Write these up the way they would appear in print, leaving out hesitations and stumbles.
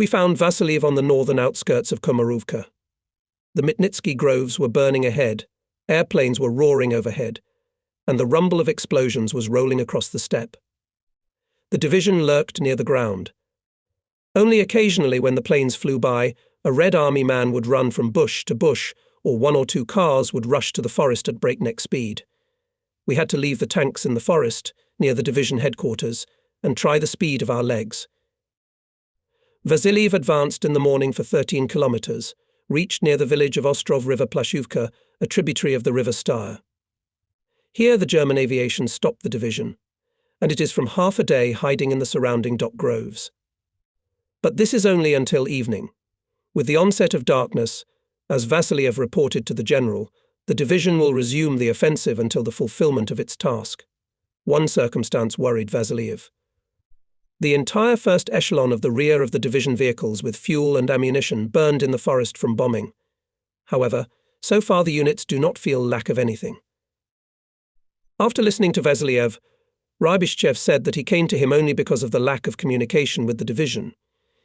We found Vasiliev on the northern outskirts of Komarovka. The Mitnitsky groves were burning ahead, airplanes were roaring overhead, and the rumble of explosions was rolling across the steppe. The division lurked near the ground. Only occasionally, when the planes flew by, a Red Army man would run from bush to bush, or one or two cars would rush to the forest at breakneck speed. We had to leave the tanks in the forest, near the division headquarters, and try the speed of our legs. Vasiliev advanced in the morning for 13 kilometers, reached near the village of Ostrov River Plashuvka, a tributary of the River Styr. Here the German aviation stopped the division, and it is from half a day hiding in the surrounding dock groves. But this is only until evening. With the onset of darkness, as Vasiliev reported to the general, the division will resume the offensive until the fulfillment of its task. One circumstance worried Vasiliev. The entire first echelon of the rear of the division vehicles with fuel and ammunition burned in the forest from bombing. However, so far the units do not feel lack of anything. After listening to Vasiliev, Ryabishchev said that he came to him only because of the lack of communication with the division.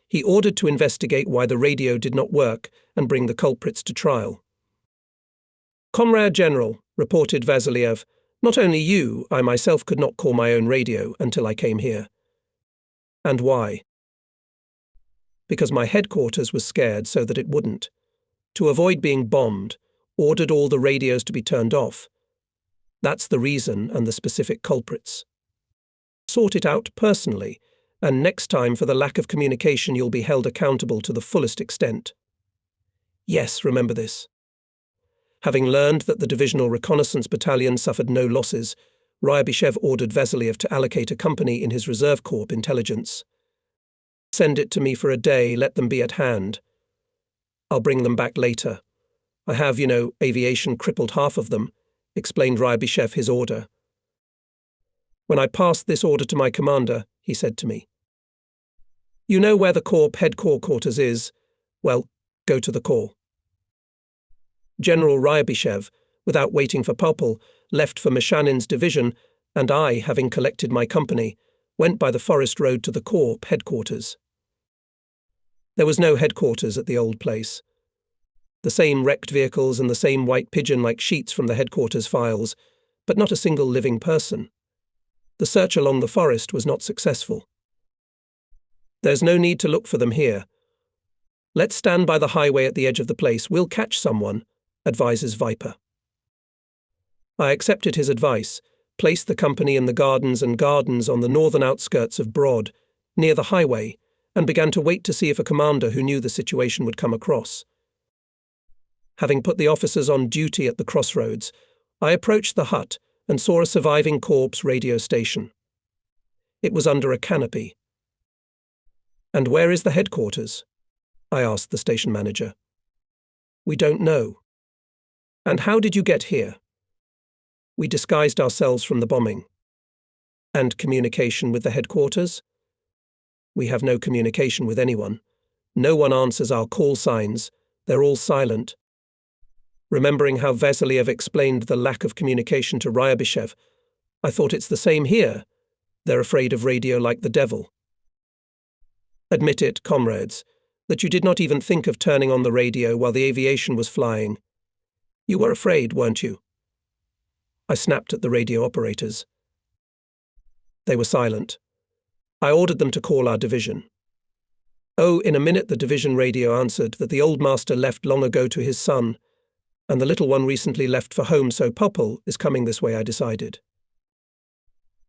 He ordered to investigate why the radio did not work and bring the culprits to trial. "Comrade General," reported Vasiliev, "not only you, I myself could not call my own radio until I came here." "And why?" "Because my headquarters was scared so that it wouldn't. To avoid being bombed, ordered all the radios to be turned off. That's the reason and the specific culprits. Sort it out personally, and next time for the lack of communication you'll be held accountable to the fullest extent." "Yes, remember this." Having learned that the Divisional Reconnaissance Battalion suffered no losses, Ryabishchev ordered Vasiliev to allocate a company in his Reserve Corps intelligence. "Send it to me for a day, let them be at hand. I'll bring them back later. I have, aviation crippled half of them," explained Ryabishchev his order. "When I passed this order to my commander, he said to me, 'You know where the Corps headquarters is? Well, go to the Corps.'" General Ryabishchev, without waiting for Popel, left for Mishanin's division, and I, having collected my company, went by the forest road to the Corps headquarters. There was no headquarters at the old place. The same wrecked vehicles and the same white pigeon-like sheets from the headquarters files, but not a single living person. The search along the forest was not successful. "There's no need to look for them here. Let's stand by the highway at the edge of the place. We'll catch someone," advises Viper. I accepted his advice, placed the company in the gardens on the northern outskirts of Brod, near the highway, and began to wait to see if a commander who knew the situation would come across. Having put the officers on duty at the crossroads, I approached the hut and saw a surviving corps radio station. It was under a canopy. "And where is the headquarters?" I asked the station manager. "We don't know." "And how did you get here?" "We disguised ourselves from the bombing." "And communication with the headquarters?" "We have no communication with anyone. No one answers our call signs. They're all silent." Remembering how Vasiliev explained the lack of communication to Ryabishchev, I thought it's the same here. They're afraid of radio like the devil. "Admit it, comrades, that you did not even think of turning on the radio while the aviation was flying. You were afraid, weren't you?" I snapped at the radio operators. They were silent. I ordered them to call our division. Oh, in a minute the division radio answered that the old master left long ago to his son, and the little one recently left for home, so Popel is coming this way, I decided.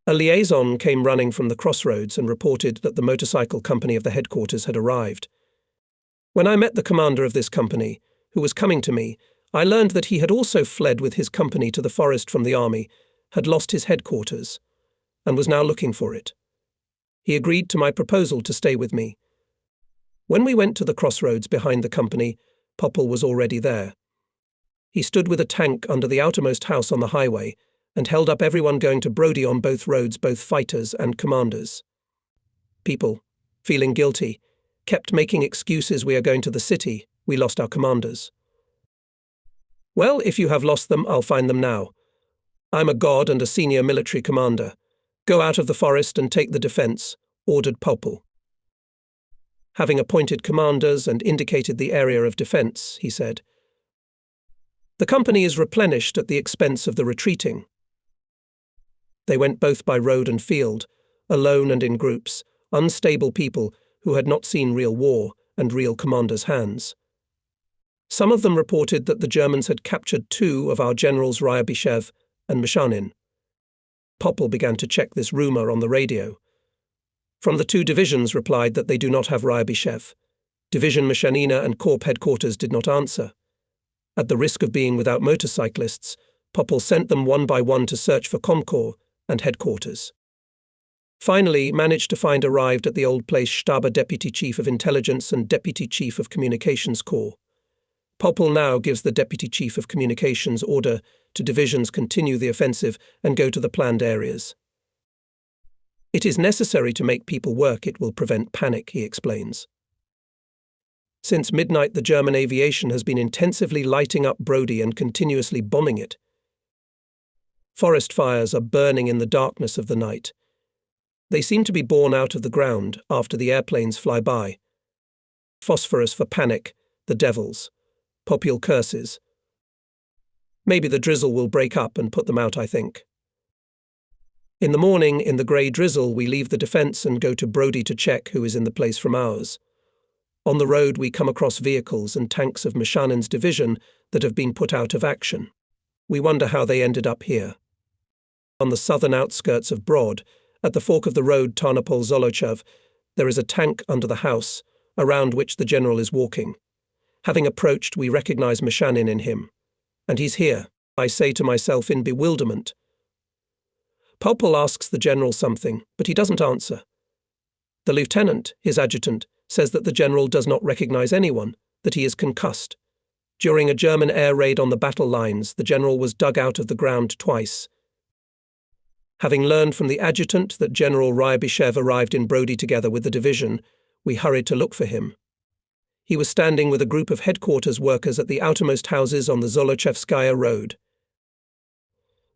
A liaison came running from the crossroads and reported that the motorcycle company of the headquarters had arrived. When I met the commander of this company, who was coming to me, I learned that he had also fled with his company to the forest from the army, had lost his headquarters, and was now looking for it. He agreed to my proposal to stay with me. When we went to the crossroads behind the company, Popel was already there. He stood with a tank under the outermost house on the highway and held up everyone going to Brody on both roads, both fighters and commanders. People, feeling guilty, kept making excuses. "We are going to the city. We lost our commanders." "Well, if you have lost them, I'll find them now. I'm a god and a senior military commander. Go out of the forest and take the defense," ordered Popel. having appointed commanders and indicated the area of defence, he said. The company is replenished at the expense of the retreating. They went both by road and field, alone and in groups, unstable people who had not seen real war and real commanders' hands. Some of them reported that the Germans had captured 2 of our generals Ryabyshev and Meshanin. Popple began to check this rumour on the radio. From the 2 divisions replied that they do not have Ryabyshev. Division Meshanina and Corps headquarters did not answer. At the risk of being without motorcyclists, Popple sent them one by one to search for Comcorps and headquarters. Finally, managed to find arrived at the old place Staber Deputy Chief of Intelligence and Deputy Chief of Communications Corps. Popple now gives the Deputy Chief of Communications order to divisions continue the offensive and go to the planned areas. It is necessary to make people work, it will prevent panic, he explains. Since midnight, the German aviation has been intensively lighting up Brody and continuously bombing it. Forest fires are burning in the darkness of the night. They seem to be born out of the ground after the airplanes fly by. Phosphorus for panic, the devils. Popule curses. Maybe the drizzle will break up and put them out, I think. In the morning, in the grey drizzle, we leave the defence and go to Brody to check who is in the place from ours. On the road, we come across vehicles and tanks of Meshanin's division that have been put out of action. We wonder how they ended up here. On the southern outskirts of Brod, at the fork of the road Tarnopol-Zolochev, there is a tank under the house, around which the general is walking. Having approached, we recognise Meshanin in him. And he's here, I say to myself in bewilderment. Popple asks the general something, but he doesn't answer. The lieutenant, his adjutant, says that the general does not recognise anyone, that he is concussed. During a German air raid on the battle lines, the general was dug out of the ground twice. Having learned from the adjutant that General Ryabyshev arrived in Brody together with the division, we hurried to look for him. He was standing with a group of headquarters workers at the outermost houses on the Zolochevskaya road.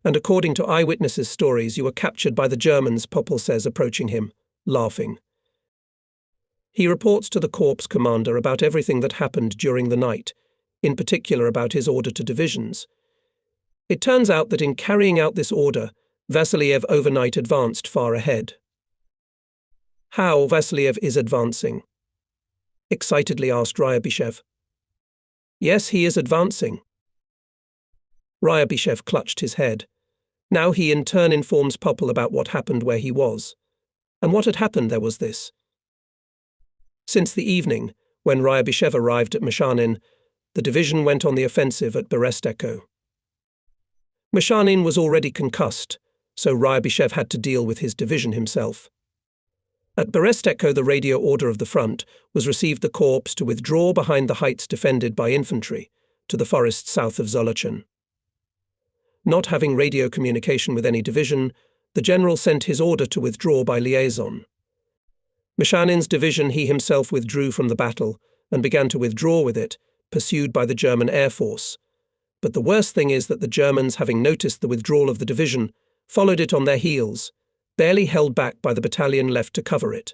And according to eyewitnesses' stories, you were captured by the Germans, Popple says, approaching him, laughing. He reports to the corps commander about everything that happened during the night, in particular about his order to divisions. It turns out that in carrying out this order, Vassiliev overnight advanced far ahead. How Vassiliev is advancing? Excitedly asked Ryabyshev. Yes, he is advancing. Ryabyshev clutched his head. Now he in turn informs Popple about what happened where he was. And what had happened there was this. Since the evening, when Ryabyshev arrived at Meshanin, the division went on the offensive at Beresteko. Meshanin was already concussed, so Ryabyshev had to deal with his division himself. At Beresteko, the radio order of the front was received the corps to withdraw behind the heights defended by infantry, to the forest south of Zolochen. Not having radio communication with any division, the general sent his order to withdraw by liaison. Meshanin's division he himself withdrew from the battle and began to withdraw with it, pursued by the German Air Force. But the worst thing is that the Germans, having noticed the withdrawal of the division, followed it on their heels, barely held back by the battalion left to cover it.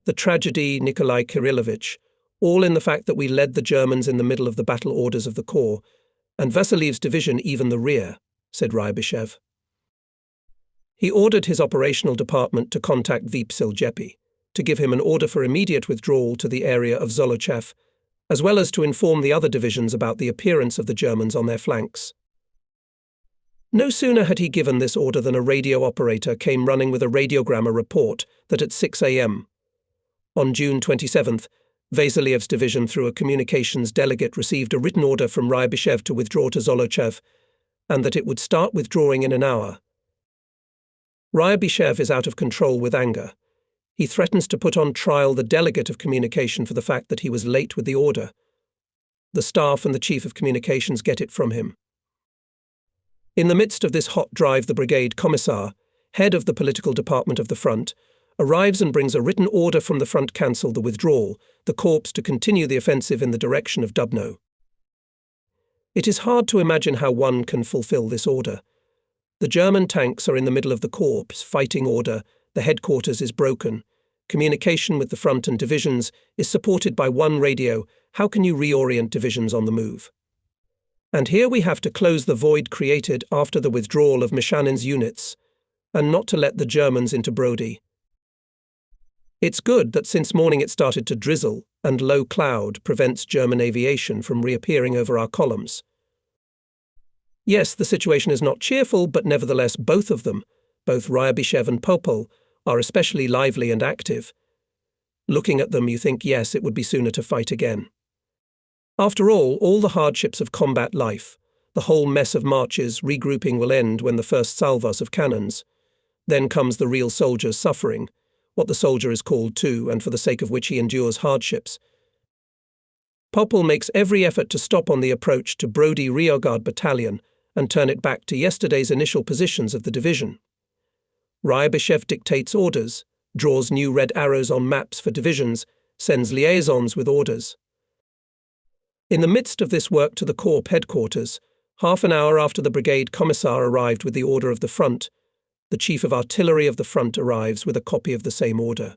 The tragedy, Nikolai Kirillovich, all in the fact that we led the Germans in the middle of the battle orders of the corps, and Vassiliev's division even the rear, said Ryabyshev. He ordered his operational department to contact Vipsil Jepi, to give him an order for immediate withdrawal to the area of Zolochev, as well as to inform the other divisions about the appearance of the Germans on their flanks. No sooner had he given this order than a radio operator came running with a radiogrammer report that at 6 a.m. on June 27th, Vasiliev's division through a communications delegate received a written order from Ryabyshev to withdraw to Zolochev, and that it would start withdrawing in an hour. Ryabyshev is out of control with anger. He threatens to put on trial the delegate of communication for the fact that he was late with the order. The staff and the chief of communications get it from him. In the midst of this hot drive, the brigade commissar, head of the political department of the front, arrives and brings a written order from the front cancel the withdrawal, the corps to continue the offensive in the direction of Dubno. It is hard to imagine how one can fulfill this order. The German tanks are in the middle of the corps, fighting order, the headquarters is broken. Communication with the front and divisions is supported by one radio. How can you reorient divisions on the move? And here we have to close the void created after the withdrawal of Mishanin's units, and not to let the Germans into Brody. It's good that since morning it started to drizzle, and low cloud prevents German aviation from reappearing over our columns. Yes, the situation is not cheerful, but nevertheless both of them, both Ryabyshev and Popol, are especially lively and active. Looking at them, you think, yes, it would be sooner to fight again. After all the hardships of combat life, the whole mess of marches, regrouping will end when the first salvos of cannons. Then comes the real soldier's suffering, what the soldier is called to, and for the sake of which he endures hardships. Popol makes every effort to stop on the approach to Brody Rearguard Battalion and turn it back to yesterday's initial positions of the division. Ryabyshev dictates orders, draws new red arrows on maps for divisions, sends liaisons with orders. In the midst of this work to the Corps headquarters, half an hour after the brigade commissar arrived with the order of the front, the chief of artillery of the front arrives with a copy of the same order.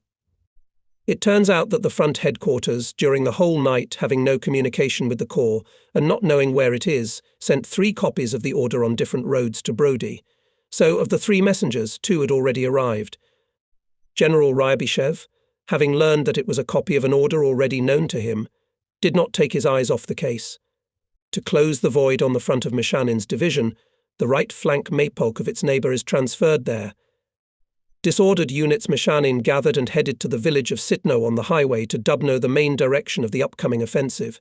It turns out that the front headquarters, during the whole night having no communication with the Corps and not knowing where it is, sent 3 copies of the order on different roads to Brody. So of the 3 messengers, 2 had already arrived. General Ryabyshev, having learned that it was a copy of an order already known to him, did not take his eyes off the case. To close the void on the front of Mishanin's division, the right flank Maypolk of its neighbour is transferred there. Disordered units Mishanin gathered and headed to the village of Sitno on the highway to Dubno, the main direction of the upcoming offensive.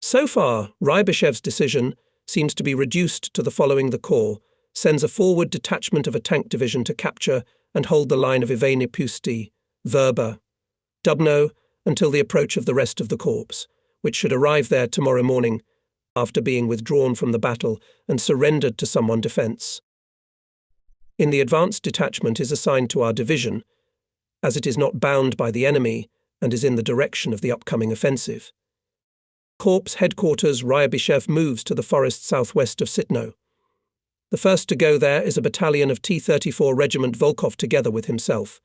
So far, Ryabyshev's decision seems to be reduced to the following: the Corps sends a forward detachment of a tank division to capture and hold the line of Ivane Pusti, Verba, Dubno, until the approach of the rest of the corps, which should arrive there tomorrow morning after being withdrawn from the battle and surrendered to someone defence. In the advanced detachment is assigned to our division, as it is not bound by the enemy and is in the direction of the upcoming offensive. Corps headquarters Ryabyshev moves to the forest southwest of Sitno. The first to go there is a battalion of T-34 Regiment Volkov together with himself.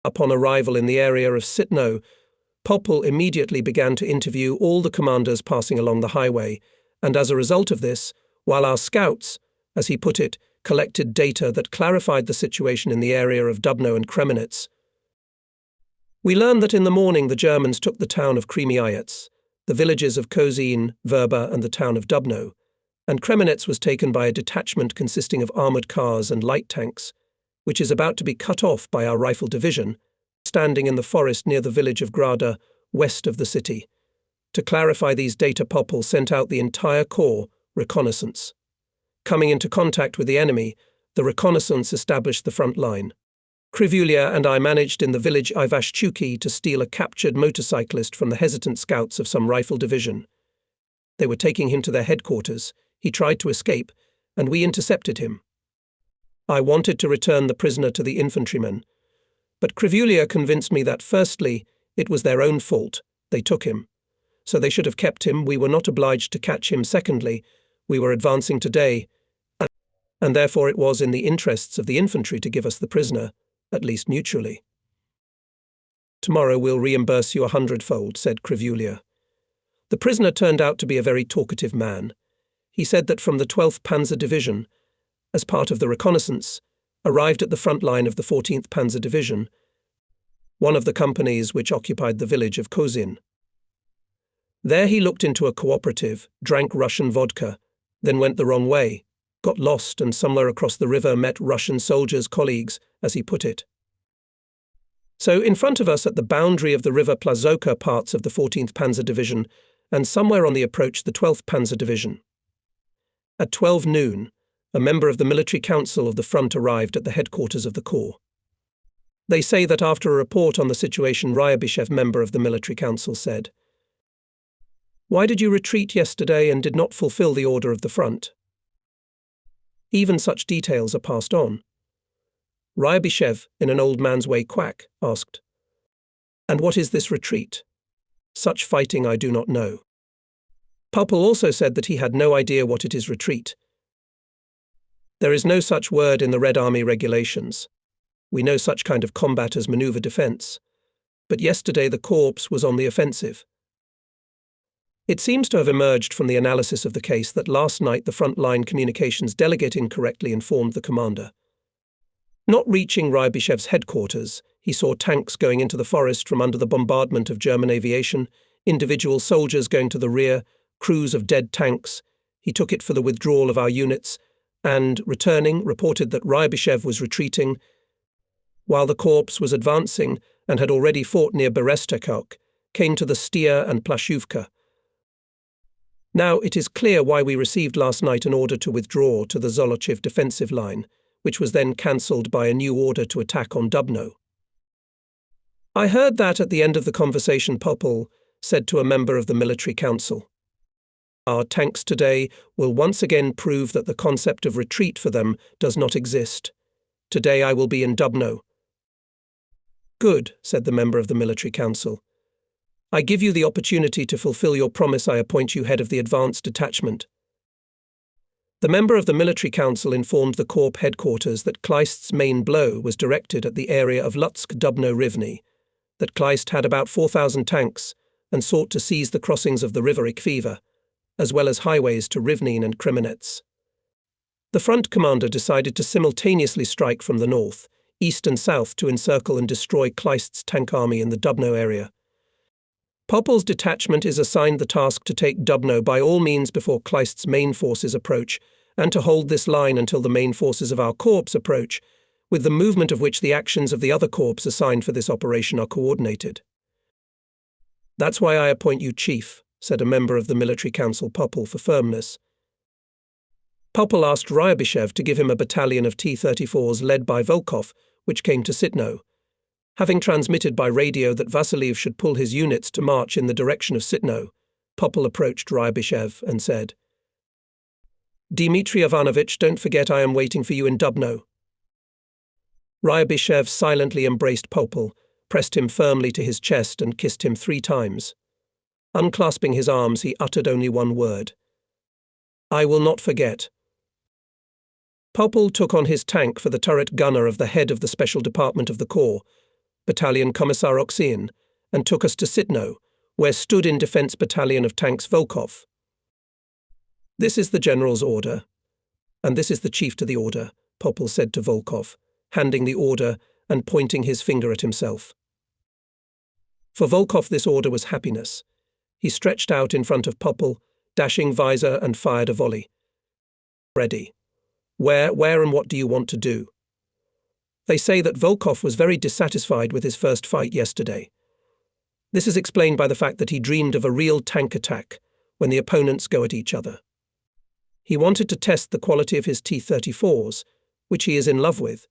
Upon arrival in the area of Sitno, Popol immediately began to interview all the commanders passing along the highway, and as a result of this, while our scouts, as he put it, collected data that clarified the situation in the area of Dubno and Kremenets, we learned that in the morning the Germans took the town of Kremiayets, the villages of Kozin, Verba, and the town of Dubno, and Kremenets was taken by a detachment consisting of armoured cars and light tanks, which is about to be cut off by our rifle division, standing in the forest near the village of Grada, west of the city. To clarify these data, Popol sent out the entire corps reconnaissance. Coming into contact with the enemy, the reconnaissance established the front line. Krivulia and I managed in the village Ivashchuki to steal a captured motorcyclist from the hesitant scouts of some rifle division. They were taking him to their headquarters. He tried to escape, and we intercepted him. I wanted to return the prisoner to the infantrymen, but Krivulia convinced me that, firstly, it was their own fault, they took him. So they should have kept him, we were not obliged to catch him. Secondly, we were advancing today, and therefore it was in the interests of the infantry to give us the prisoner, at least mutually. Tomorrow we'll reimburse you 100-fold, said Krivulia. The prisoner turned out to be a very talkative man. He said that from the 12th Panzer Division, as part of the reconnaissance, arrived at the front line of the 14th Panzer Division, one of the companies which occupied the village of Kozin. There he looked into a cooperative, drank Russian vodka, then went the wrong way, got lost, and somewhere across the river met Russian soldiers, colleagues, as he put it. So in front of us at the boundary of the river Plazoka parts of the 14th Panzer Division, and somewhere on the approach the 12th Panzer Division. At 12 noon, a member of the military council of the front arrived at the headquarters of the Corps. They say that after a report on the situation, Ryabyshev, member of the military council, said, "Why did you retreat yesterday and did not fulfill the order of the front?" Even such details are passed on. Ryabyshev, in an old man's way quack, asked, "And what is this retreat? Such fighting I do not know." Popol also said that he had no idea what it is retreat. There is no such word in the Red Army regulations. We know such kind of combat as maneuver defense. But yesterday the corps was on the offensive. It seems to have emerged from the analysis of the case that last night the frontline communications delegate incorrectly informed the commander. Not reaching Ryabishev's headquarters, he saw tanks going into the forest from under the bombardment of German aviation, individual soldiers going to the rear, crews of dead tanks. He took it for the withdrawal of our units, and, returning, reported that Ryabishev was retreating, while the corps was advancing and had already fought near Berestechok, came to the Stia and Plashuvka. Now it is clear why we received last night an order to withdraw to the Zolochiv defensive line, which was then cancelled by a new order to attack on Dubno. I heard that at the end of the conversation Popol said to a member of the military council. Our tanks today will once again prove that the concept of retreat for them does not exist. Today I will be in Dubno. Good, said the member of the military council. I give you the opportunity to fulfill your promise. I appoint you head of the advanced detachment. The member of the military council informed the Corps headquarters that Kleist's main blow was directed at the area of Lutsk-Dubno-Rivne, that Kleist had about 4,000 tanks and sought to seize the crossings of the river Ikviva, as well as highways to Rivne and Kremenets. The front commander decided to simultaneously strike from the north, east and south to encircle and destroy Kleist's tank army in the Dubno area. Popol's detachment is assigned the task to take Dubno by all means before Kleist's main forces approach, and to hold this line until the main forces of our corps approach, with the movement of which the actions of the other corps assigned for this operation are coordinated. That's why I appoint you chief, said a member of the military council Popol for firmness. Popol asked Ryabishev to give him a battalion of T-34s led by Volkov, which came to Sitno. Having transmitted by radio that Vasiliev should pull his units to march in the direction of Sitno, Popol approached Ryabishev and said, Dmitry Ivanovich, don't forget I am waiting for you in Dubno. Ryabishev silently embraced Popol, pressed him firmly to his chest and kissed him 3 times. Unclasping his arms, he uttered only one word. I will not forget. Popol took on his tank for the turret gunner of the head of the Special Department of the Corps, Battalion Commissar Oksyn, and took us to Sitno, where stood in defense battalion of tanks Volkov. This is the general's order, and this is the chief to the order, Popol said to Volkov, handing the order and pointing his finger at himself. For Volkov this order was happiness. He stretched out in front of Popol, dashing visor, and fired a volley. Ready. Where and what do you want to do? They say that Volkov was very dissatisfied with his first fight yesterday. This is explained by the fact that he dreamed of a real tank attack when the opponents go at each other. He wanted to test the quality of his T-34s, which he is in love with.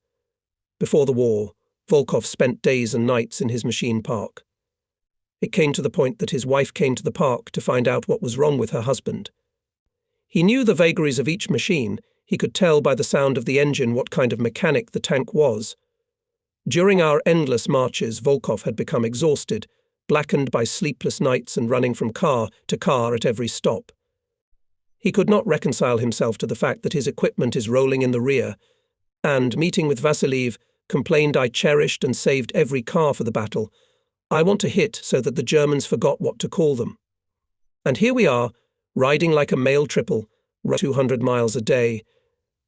Before the war, Volkov spent days and nights in his machine park. It came to the point that his wife came to the park to find out what was wrong with her husband. He knew the vagaries of each machine. He could tell by the sound of the engine what kind of mechanic the tank was. During our endless marches, Volkov had become exhausted, blackened by sleepless nights and running from car to car at every stop. He could not reconcile himself to the fact that his equipment is rolling in the rear, and, meeting with Vasiliev, complained, I cherished and saved every car for the battle. I want to hit so that the Germans forgot what to call them. And here we are, riding like a male triple, 200 miles a day,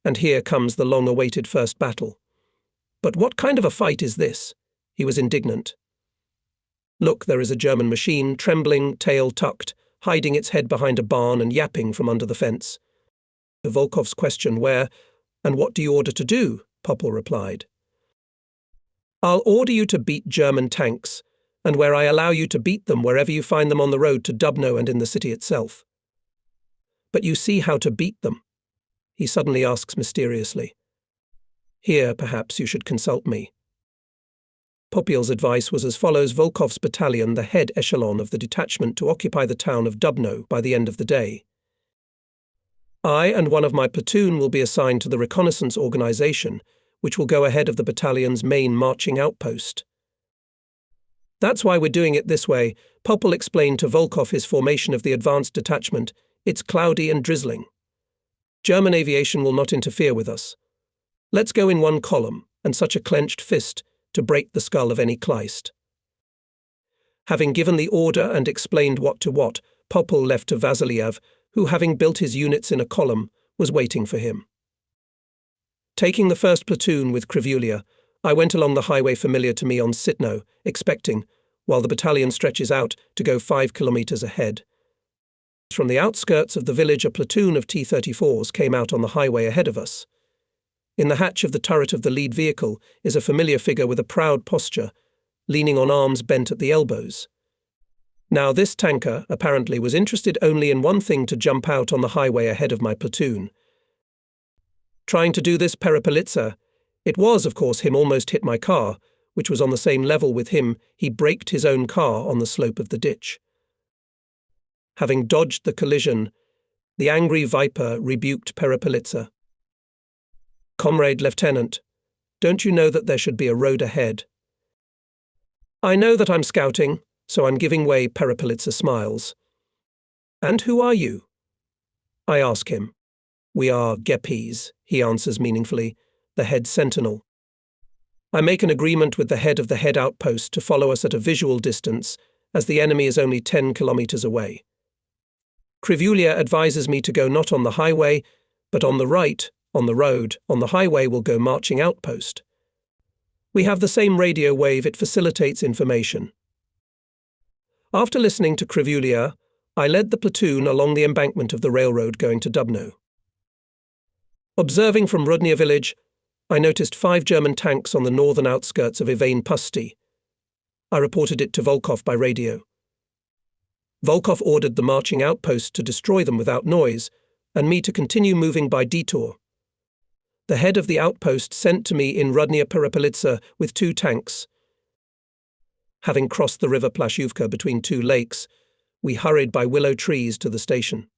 and here comes the long-awaited first battle. But what kind of a fight is this? He was indignant. Look, there is a German machine, trembling, tail tucked, hiding its head behind a barn and yapping from under the fence. To Volkov's question, where and what do you order to do? Popol replied. I'll order you to beat German tanks, and where I allow you to beat them wherever you find them on the road to Dubno and in the city itself. But you see how to beat them? He suddenly asks mysteriously. Here, perhaps, you should consult me. Popol's advice was as follows: Volkov's battalion, the head echelon of the detachment, to occupy the town of Dubno by the end of the day. I and one of my platoon will be assigned to the reconnaissance organization, which will go ahead of the battalion's main marching outpost. That's why we're doing it this way. Popol explained to Volkov his formation of the advanced detachment. It's cloudy and drizzling. German aviation will not interfere with us. Let's go in one column, and such a clenched fist to break the skull of any Kleist. Having given the order and explained what to what, Popel left to Vasiliev, who, having built his units in a column, was waiting for him. Taking the first platoon with Krivulia, I went along the highway familiar to me on Sitno, expecting, while the battalion stretches out, to go 5 kilometers ahead. From the outskirts of the village, a platoon of T-34s came out on the highway ahead of us. In the hatch of the turret of the lead vehicle is a familiar figure with a proud posture, leaning on arms bent at the elbows. Now this tanker, apparently, was interested only in one thing: to jump out on the highway ahead of my platoon. Trying to do this Perepelitsa, it was, of course, him almost hit my car, which was on the same level with him. He braked his own car on the slope of the ditch. Having dodged the collision, the angry Viper rebuked Perepelitsa. "Comrade Lieutenant, don't you know that there should be a road ahead?" "I know that I'm scouting, so I'm giving way," Perepelitsa smiles. "And who are you?" I ask him. "We are Gepes," he answers meaningfully, "the head sentinel." I make an agreement with the head of the head outpost to follow us at a visual distance, as the enemy is only 10 kilometers away. Krivulia advises me to go not on the highway, but on the right, on the road. On the highway will go marching outpost. We have the same radio wave, it facilitates information. After listening to Krivulia, I led the platoon along the embankment of the railroad going to Dubno. Observing from Rudnia village, I noticed 5 German tanks on the northern outskirts of Ivane Pusti. I reported it to Volkov by radio. Volkov ordered the marching outpost to destroy them without noise, and me to continue moving by detour. The head of the outpost sent to me in Rudnia Perepelitsa with 2 tanks. Having crossed the river Plashuvka between 2 lakes, we hurried by willow trees to the station.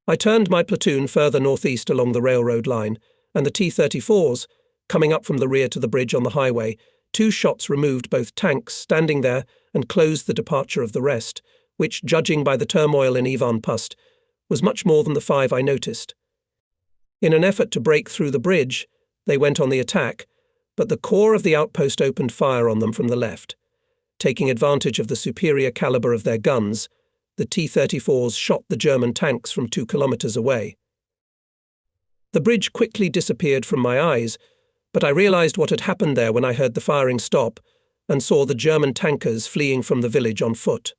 I turned my platoon further northeast along the railroad line, and the T-34s, coming up from the rear to the bridge on the highway, 2 shots removed both tanks standing there and closed the departure of the rest, which, judging by the turmoil in Ivan Pust, was much more than the 5 I noticed. In an effort to break through the bridge, they went on the attack, but the core of the outpost opened fire on them from the left. Taking advantage of the superior caliber of their guns, the T-34s shot the German tanks from 2 kilometers away. The bridge quickly disappeared from my eyes, but I realized what had happened there when I heard the firing stop and saw the German tankers fleeing from the village on foot.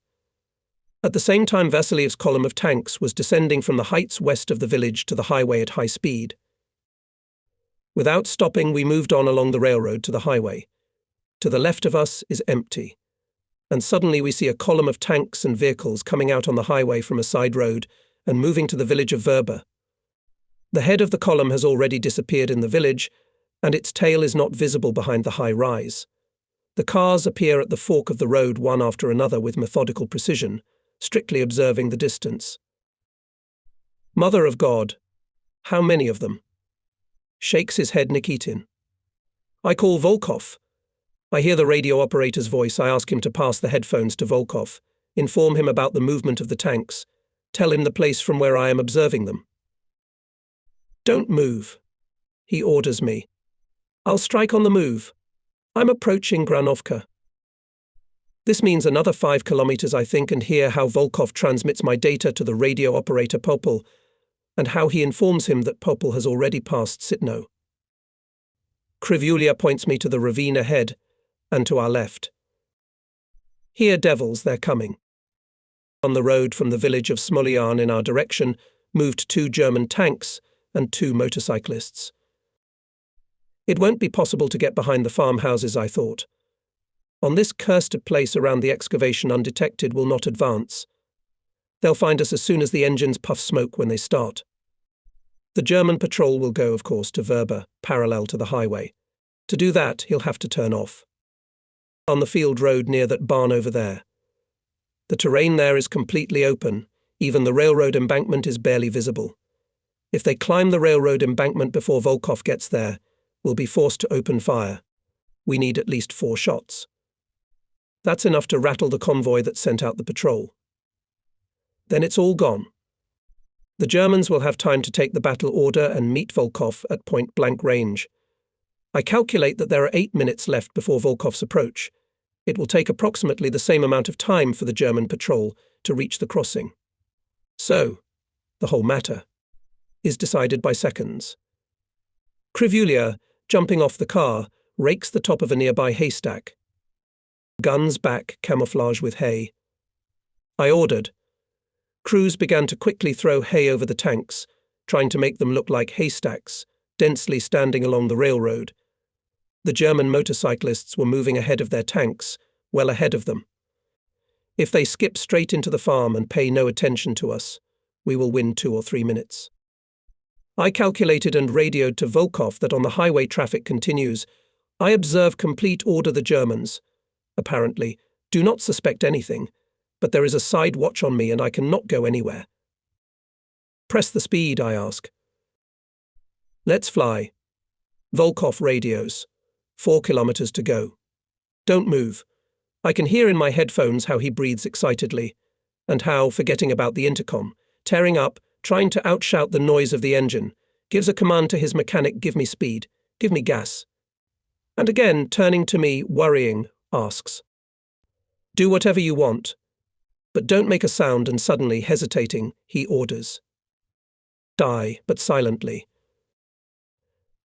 At the same time, Vasiliev's column of tanks was descending from the heights west of the village to the highway at high speed. Without stopping, we moved on along the railroad to the highway. To the left of us is empty, and suddenly we see a column of tanks and vehicles coming out on the highway from a side road and moving to the village of Verba. The head of the column has already disappeared in the village, and its tail is not visible behind the high rise. The cars appear at the fork of the road one after another with methodical precision, strictly observing the distance. "Mother of God, how many of them?" Shakes his head Nikitin. I call Volkov. I hear the radio operator's voice. I ask him to pass the headphones to Volkov, inform him about the movement of the tanks, tell him the place from where I am observing them. "Don't move," he orders me. "I'll strike on the move. I'm approaching Granovka." This means another 5 kilometers, I think, and hear how Volkov transmits my data to the radio operator Popel, and how he informs him that Popel has already passed Sitno. Krivulia points me to the ravine ahead, and to our left. "Here, devils, they're coming." On the road from the village of Smolyan in our direction moved 2 German tanks and 2 motorcyclists. It won't be possible to get behind the farmhouses, I thought. On this cursed place around the excavation, undetected will not advance. They'll find us as soon as the engines puff smoke when they start. The German patrol will go, of course, to Verba, parallel to the highway. To do that, he'll have to turn off. On the field road near that barn over there. The terrain there is completely open. Even the railroad embankment is barely visible. If they climb the railroad embankment before Volkov gets there, we'll be forced to open fire. We need at least 4 shots. That's enough to rattle the convoy that sent out the patrol. Then it's all gone. The Germans will have time to take the battle order and meet Volkov at point-blank range. I calculate that there are 8 minutes left before Volkov's approach. It will take approximately the same amount of time for the German patrol to reach the crossing. So, the whole matter is decided by seconds. Krivulia, jumping off the car, rakes the top of a nearby haystack. Guns back, camouflage with hay. I ordered. Crews began to quickly throw hay over the tanks, trying to make them look like haystacks, densely standing along the railroad. The German motorcyclists were moving ahead of their tanks, well ahead of them. If they skip straight into the farm and pay no attention to us, we will win 2 or 3 minutes. I calculated and radioed to Volkov that on the highway traffic continues. I observe complete order the Germans. Apparently, do not suspect anything, but there is a side watch on me and I cannot go anywhere. Press the speed, I ask. Let's fly. Volkov radios. 4 kilometers to go. Don't move. I can hear in my headphones how he breathes excitedly, and how, forgetting about the intercom, tearing up, trying to outshout the noise of the engine, gives a command to his mechanic, give me speed, give me gas. And again, turning to me, worrying, asks, do whatever you want, but don't make a sound, and suddenly, hesitating, he orders. Die, but silently.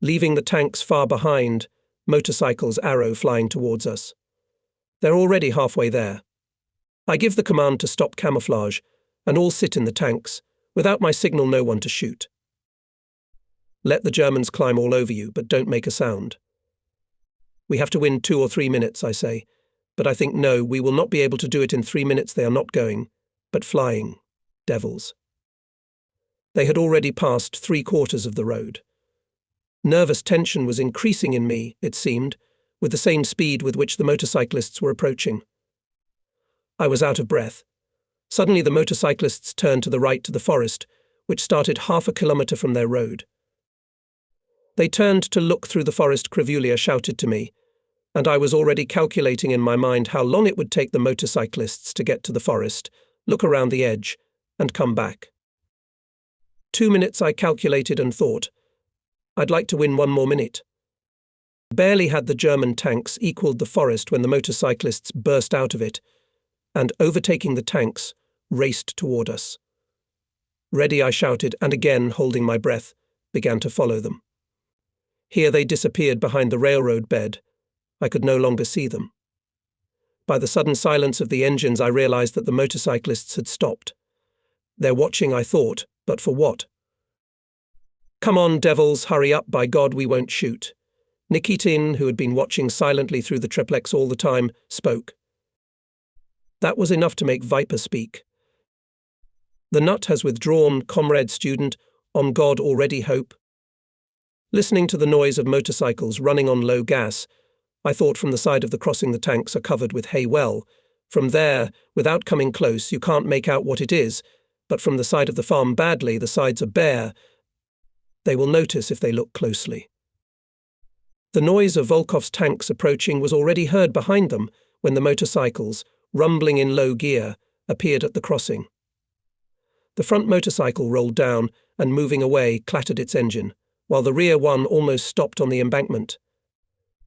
Leaving the tanks far behind, motorcycles arrow flying towards us. They're already halfway there. I give the command to stop camouflage, and all sit in the tanks, without my signal no one to shoot. Let the Germans climb all over you, but don't make a sound. We have to win 2 or 3 minutes, I say, but I think no, we will not be able to do it in 3 minutes. They are not going, but flying, devils. They had already passed 3/4 of the road. Nervous tension was increasing in me, it seemed, with the same speed with which the motorcyclists were approaching. I was out of breath. Suddenly the motorcyclists turned to the right to the forest, which started 1/2 kilometer from their road. They turned to look through the forest. Krivulia shouted to me, and I was already calculating in my mind how long it would take the motorcyclists to get to the forest, look around the edge, and come back. 2 minutes, I calculated and thought. I'd like to win 1 more minute. Barely had the German tanks equaled the forest when the motorcyclists burst out of it, and, overtaking the tanks, raced toward us. Ready, I shouted, and again, holding my breath, began to follow them. Here they disappeared behind the railroad bed. I could no longer see them. By the sudden silence of the engines, I realized that the motorcyclists had stopped. They're watching, I thought, but for what? Come on, devils, hurry up, by God, we won't shoot. Nikitin, who had been watching silently through the triplex all the time, spoke. That was enough to make Viper speak. The nut has withdrawn, comrade student, on God already hope. Listening to the noise of motorcycles running on low gas, I thought from the side of the crossing the tanks are covered with hay well. From there, without coming close, you can't make out what it is, but from the side of the farm badly, the sides are bare. They will notice if they look closely. The noise of Volkov's tanks approaching was already heard behind them when the motorcycles, rumbling in low gear, appeared at the crossing. The front motorcycle rolled down and, moving away, clattered its engine, while the rear one almost stopped on the embankment.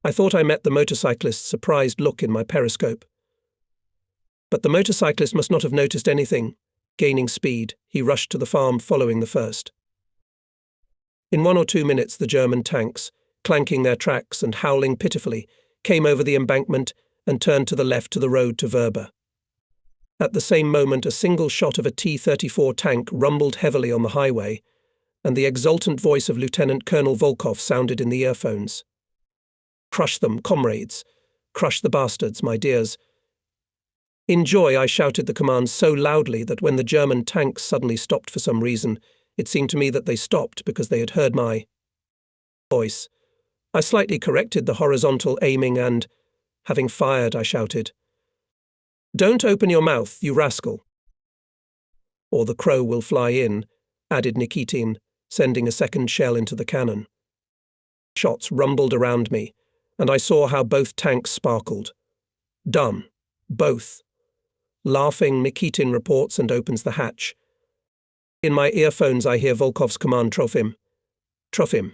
I thought I met the motorcyclist's surprised look in my periscope. But the motorcyclist must not have noticed anything. Gaining speed, he rushed to the farm following the first. In 1 or 2 minutes, the German tanks, clanking their tracks and howling pitifully, came over the embankment and turned to the left to the road to Verba. At the same moment, a single shot of a T-34 tank rumbled heavily on the highway, and the exultant voice of Lieutenant Colonel Volkov sounded in the earphones. Crush them, comrades. Crush the bastards, my dears. In joy, I shouted the command so loudly that when the German tanks suddenly stopped for some reason, it seemed to me that they stopped because they had heard my voice. I slightly corrected the horizontal aiming and, having fired, I shouted, "Don't open your mouth, you rascal!" "Or the crow will fly in," added Nikitin, sending a second shell into the cannon. Shots rumbled around me, and I saw how both tanks sparkled. Done. Both. Laughing, Nikitin reports and opens the hatch. In my earphones I hear Volkov's command, Trofim. Trofim.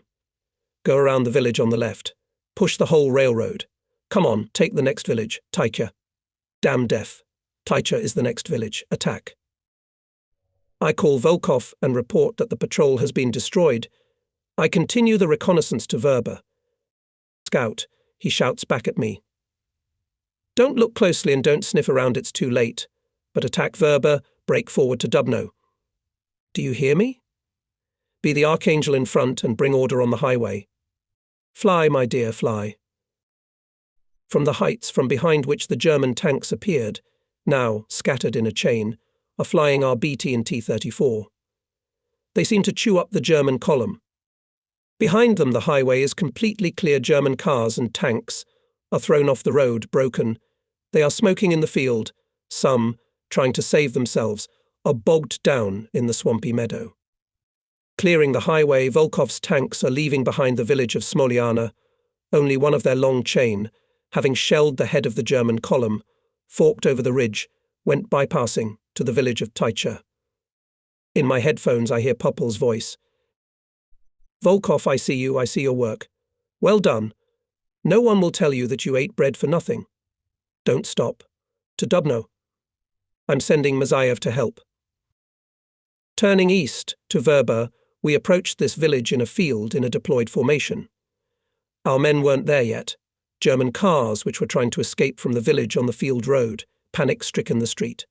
Go around the village on the left. Push the whole railroad. Come on, take the next village, Taicha. Damn deaf. Taicha is the next village. Attack. I call Volkov and report that the patrol has been destroyed. I continue the reconnaissance to Verba. Scout, he shouts back at me. Don't look closely and don't sniff around, it's too late. But attack Verba, break forward to Dubno. Do you hear me? Be the archangel in front and bring order on the highway. Fly, my dear, fly. From the heights from behind which the German tanks appeared, now scattered in a chain, are flying our BT and T-34. They seem to chew up the German column. Behind them the highway is completely clear. German cars and tanks are thrown off the road, broken. They are smoking in the field. Some, trying to save themselves, are bogged down in the swampy meadow. Clearing the highway, Volkov's tanks are leaving behind the village of Smoliana. Only one of their long chain, having shelled the head of the German column, forked over the ridge, went bypassing to the village of Taicha. In my headphones I hear Popel's voice. Volkov, I see you, I see your work. Well done. No one will tell you that you ate bread for nothing. Don't stop. To Dubno. I'm sending Mazayev to help. Turning east to Verba, we approached this village in a field in a deployed formation. Our men weren't there yet. German cars, which were trying to escape from the village on the field road, panic-stricken the street.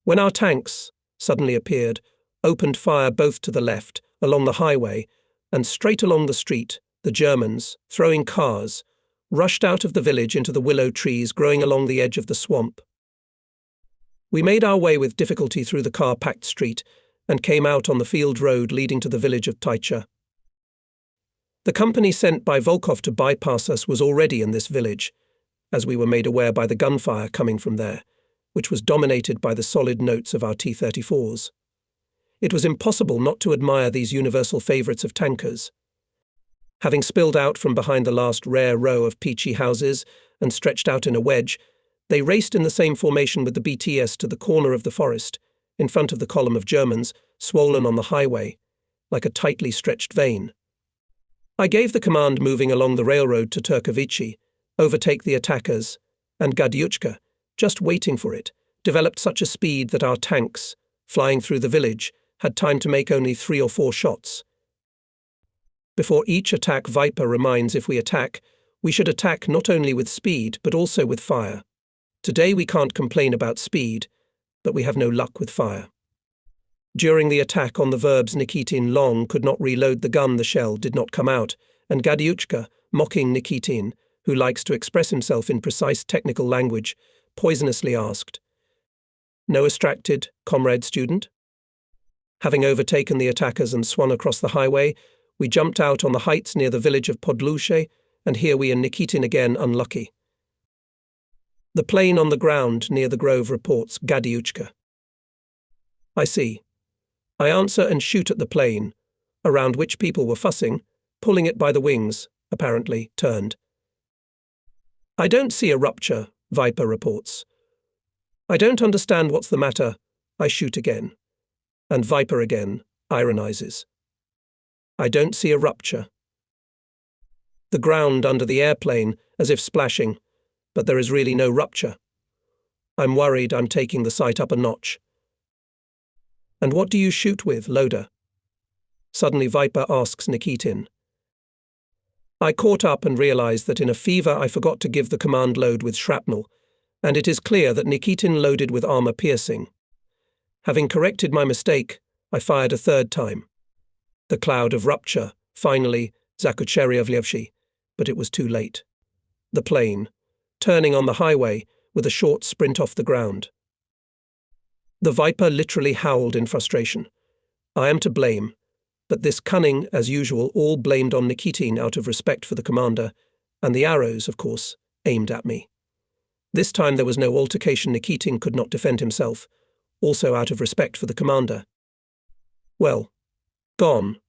When our tanks suddenly appeared, opened fire both to the left, along the highway, and straight along the street, the Germans, throwing cars, rushed out of the village into the willow trees growing along the edge of the swamp. We made our way with difficulty through the car-packed street and came out on the field road leading to the village of Taicha. The company sent by Volkov to bypass us was already in this village, as we were made aware by the gunfire coming from there, which was dominated by the solid notes of our T-34s. It was impossible not to admire these universal favourites of tankers. Having spilled out from behind the last rare row of peachy houses and stretched out in a wedge, they raced in the same formation with the BTS to the corner of the forest, in front of the column of Germans, swollen on the highway, like a tightly stretched vein. I gave the command moving along the railroad to Turkovichi, overtake the attackers, and Gadyuchka, just waiting for it, developed such a speed that our tanks, flying through the village, had time to make only 3 or 4 shots. Before each attack, Viper reminds if we attack, we should attack not only with speed but also with fire. Today we can't complain about speed, but we have no luck with fire. During the attack on the verbs, Nikitin Long could not reload the gun, the shell did not come out, and Gadyuchka, mocking Nikitin, who likes to express himself in precise technical language, poisonously asked, "No distracted, comrade student?" Having overtaken the attackers and swung across the highway, we jumped out on the heights near the village of Podluche, and here we and Nikitin again unlucky. The plane on the ground near the grove reports Gadyuchka. I see. I answer and shoot at the plane, around which people were fussing, pulling it by the wings, apparently turned. I don't see a rupture, Viper reports. I don't understand what's the matter. I shoot again. And Viper again ironizes. I don't see a rupture. The ground under the airplane, as if splashing, but there is really no rupture. I'm worried I'm taking the sight up a notch. And what do you shoot with, loader? Suddenly Viper asks Nikitin. I caught up and realized that in a fever I forgot to give the command load with shrapnel, and it is clear that Nikitin loaded with armor piercing. Having corrected my mistake, I fired a 3rd time. The cloud of rupture, finally, Zakucheryevlevshi, but it was too late. The plane, turning on the highway with a short sprint off the ground. The Viper literally howled in frustration. I am to blame, but this cunning, as usual, all blamed on Nikitin out of respect for the commander, and the arrows, of course, aimed at me. This time there was no altercation. Nikitin could not defend himself, also out of respect for the commander. Well, gone.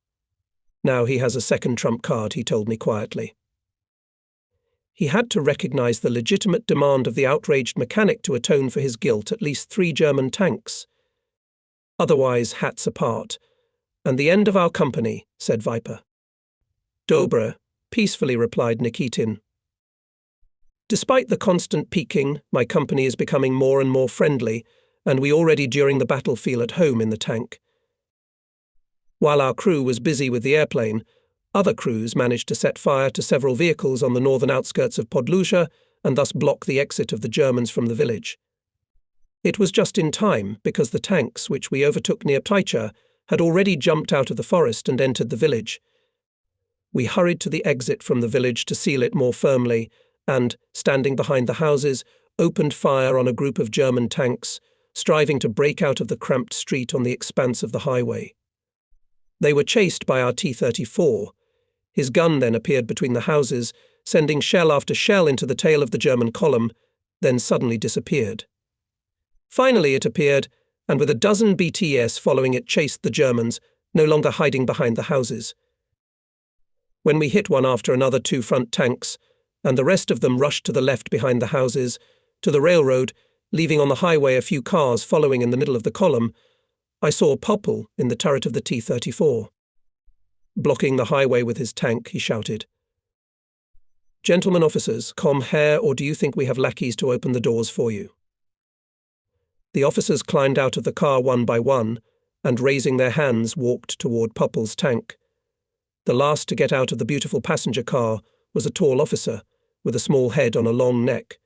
Now he has a 2nd trump card, he told me quietly. He had to recognize the legitimate demand of the outraged mechanic to atone for his guilt at least 3 German tanks. Otherwise, hats apart. And the end of our company, said Viper. Dobre, peacefully replied Nikitin. Despite the constant peaking, my company is becoming more and more friendly, and we already during the battle feel at home in the tank. While our crew was busy with the airplane, other crews managed to set fire to several vehicles on the northern outskirts of Podlusia and thus block the exit of the Germans from the village. It was just in time because the tanks, which we overtook near Ptaicha, had already jumped out of the forest and entered the village. We hurried to the exit from the village to seal it more firmly and, standing behind the houses, opened fire on a group of German tanks, striving to break out of the cramped street on the expanse of the highway. They were chased by our T-34. His gun then appeared between the houses, sending shell after shell into the tail of the German column, then suddenly disappeared. Finally it appeared, and with a dozen BTS following it chased the Germans, no longer hiding behind the houses. When we hit one after another 2 front tanks, and the rest of them rushed to the left behind the houses, to the railroad, leaving on the highway a few cars following in the middle of the column, I saw Popple in the turret of the T-34. Blocking the highway with his tank, he shouted, "Gentlemen officers, come here, or do you think we have lackeys to open the doors for you?" The officers climbed out of the car one by one, and raising their hands walked toward Popple's tank. The last to get out of the beautiful passenger car was a tall officer, with a small head on a long neck,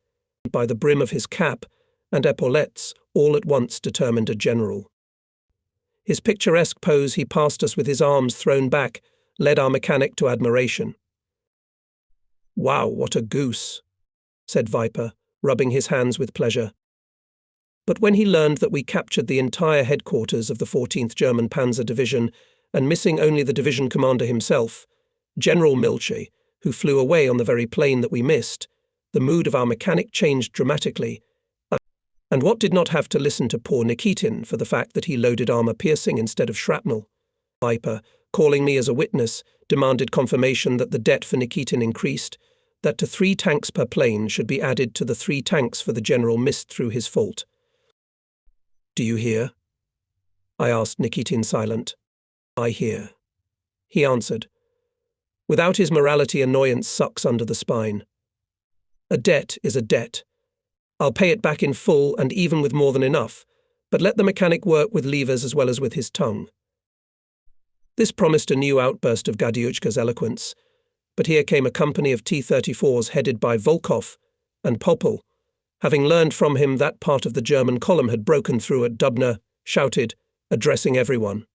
by the brim of his cap and epaulettes all at once determined a general. His picturesque pose he passed us with his arms thrown back led our mechanic to admiration. "Wow, what a goose," said Viper, rubbing his hands with pleasure. But when he learned that we captured the entire headquarters of the 14th German Panzer Division and missing only the division commander himself, General Milche, who flew away on the very plane that we missed, the mood of our mechanic changed dramatically, and what did not have to listen to poor Nikitin for the fact that he loaded armor-piercing instead of shrapnel. Viper, calling me as a witness, demanded confirmation that the debt for Nikitin increased, that to 3 tanks per plane should be added to the 3 tanks for the general missed through his fault. "Do you hear?" I asked Nikitin silent. "I hear," he answered. Without his morality, annoyance sucks under the spine. A debt is a debt. I'll pay it back in full and even with more than enough, but let the mechanic work with levers as well as with his tongue. This promised a new outburst of Gadiuchka's eloquence, but here came a company of T-34s headed by Volkov, and Popple, having learned from him that part of the German column had broken through at Dubna, shouted, addressing everyone,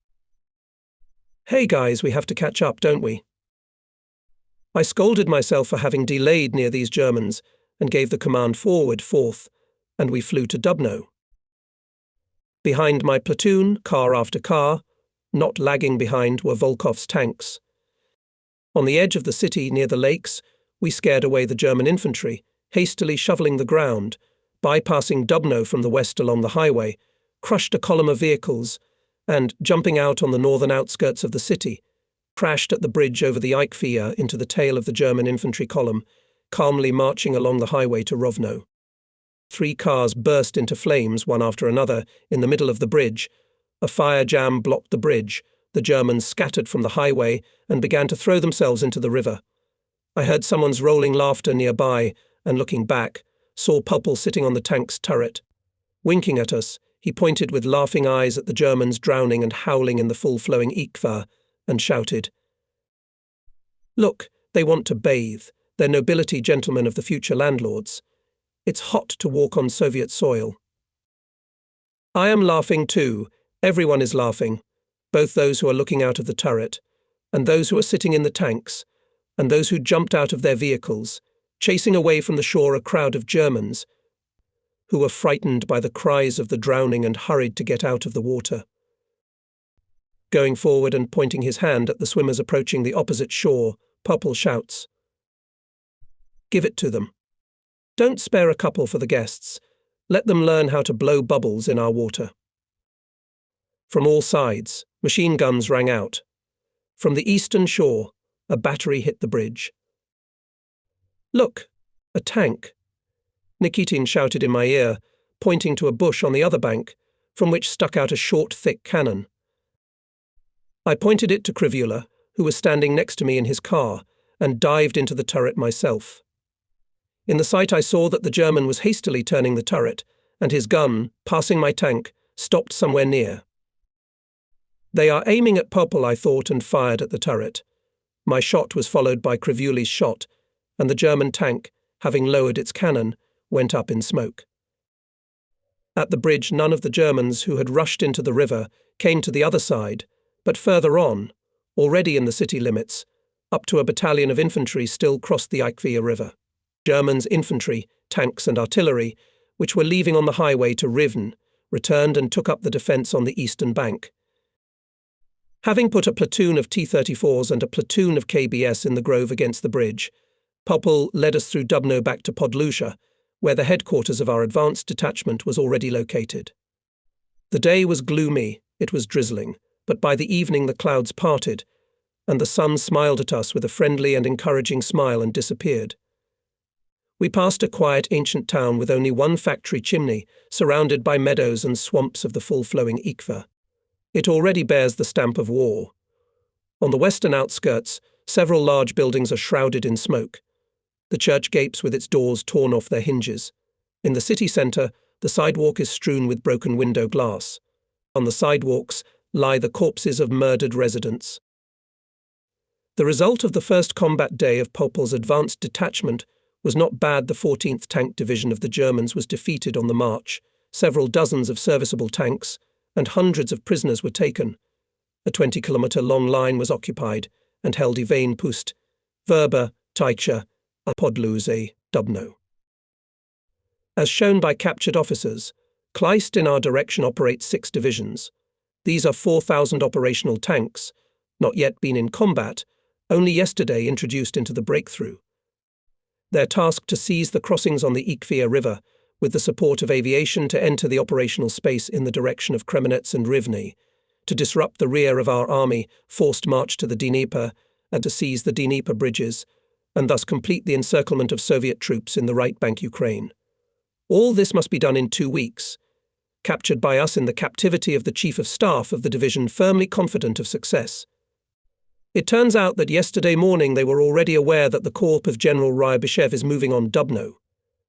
"Hey guys, we have to catch up, don't we?" I scolded myself for having delayed near these Germans and gave the command forward, 4th, and we flew to Dubno. Behind my platoon, car after car, not lagging behind, were Volkov's tanks. On the edge of the city near the lakes, we scared away the German infantry, hastily shoveling the ground, bypassing Dubno from the west along the highway, crushed a column of vehicles, and, jumping out on the northern outskirts of the city, crashed at the bridge over the Eichfia into the tail of the German infantry column, calmly marching along the highway to Rovno. 3 cars burst into flames, one after another, in the middle of the bridge. A fire jam blocked the bridge. The Germans scattered from the highway and began to throw themselves into the river. I heard someone's rolling laughter nearby, and looking back, saw Popple sitting on the tank's turret. Winking at us, he pointed with laughing eyes at the Germans drowning and howling in the full-flowing Ikva, and shouted, "Look, they want to bathe, their nobility gentlemen of the future landlords. It's hot to walk on Soviet soil." I am laughing too. Everyone is laughing, both those who are looking out of the turret, and those who are sitting in the tanks, and those who jumped out of their vehicles, chasing away from the shore a crowd of Germans, who were frightened by the cries of the drowning and hurried to get out of the water. Going forward and pointing his hand at the swimmers approaching the opposite shore, Popple shouts, "Give it to them. Don't spare a couple for the guests. Let them learn how to blow bubbles in our water." From all sides, machine guns rang out. From the eastern shore, a battery hit the bridge. "Look, a tank," Nikitin shouted in my ear, pointing to a bush on the other bank, from which stuck out a short, thick cannon. I pointed it to Krivula, who was standing next to me in his car, and dived into the turret myself. In the sight I saw that the German was hastily turning the turret, and his gun, passing my tank, stopped somewhere near. They are aiming at Popple, I thought, and fired at the turret. My shot was followed by Crivuli's shot, and the German tank, having lowered its cannon, went up in smoke. At the bridge, none of the Germans who had rushed into the river came to the other side, but further on, already in the city limits, up to a battalion of infantry still crossed the Eikvia River. Germans' infantry, tanks and artillery, which were leaving on the highway to Rivne, returned and took up the defence on the eastern bank. Having put a platoon of T-34s and a platoon of KBS in the grove against the bridge, Popple led us through Dubno back to Podlusia, where the headquarters of our advanced detachment was already located. The day was gloomy, it was drizzling, but by the evening the clouds parted, and the sun smiled at us with a friendly and encouraging smile and disappeared. We passed a quiet ancient town with only one factory chimney, surrounded by meadows and swamps of the full-flowing Ikva. It already bears the stamp of war. On the western outskirts, several large buildings are shrouded in smoke. The church gapes with its doors torn off their hinges. In the city centre, the sidewalk is strewn with broken window glass. On the sidewalks lie the corpses of murdered residents. The result of the first combat day of Popple's advanced detachment was not bad. The 14th Tank Division of the Germans was defeated on the march. Several dozens of serviceable tanks and hundreds of prisoners were taken. A 20-kilometre-long line was occupied and held Ivane Pust, Verba, Teicha, Podlusia, Dubno. As shown by captured officers, Kleist in our direction operates 6 divisions. These are 4,000 operational tanks, not yet been in combat, only yesterday introduced into the breakthrough. They're tasked to seize the crossings on the Eikvia River, with the support of aviation to enter the operational space in the direction of Kremenets and Rivne, to disrupt the rear of our army, forced march to the Dnieper, and to seize the Dnieper bridges, and thus complete the encirclement of Soviet troops in the right bank Ukraine. All this must be done in 2 weeks, captured by us in the captivity of the Chief of Staff of the division, firmly confident of success. It turns out that yesterday morning they were already aware that the corps of General Ryabyshev is moving on Dubno.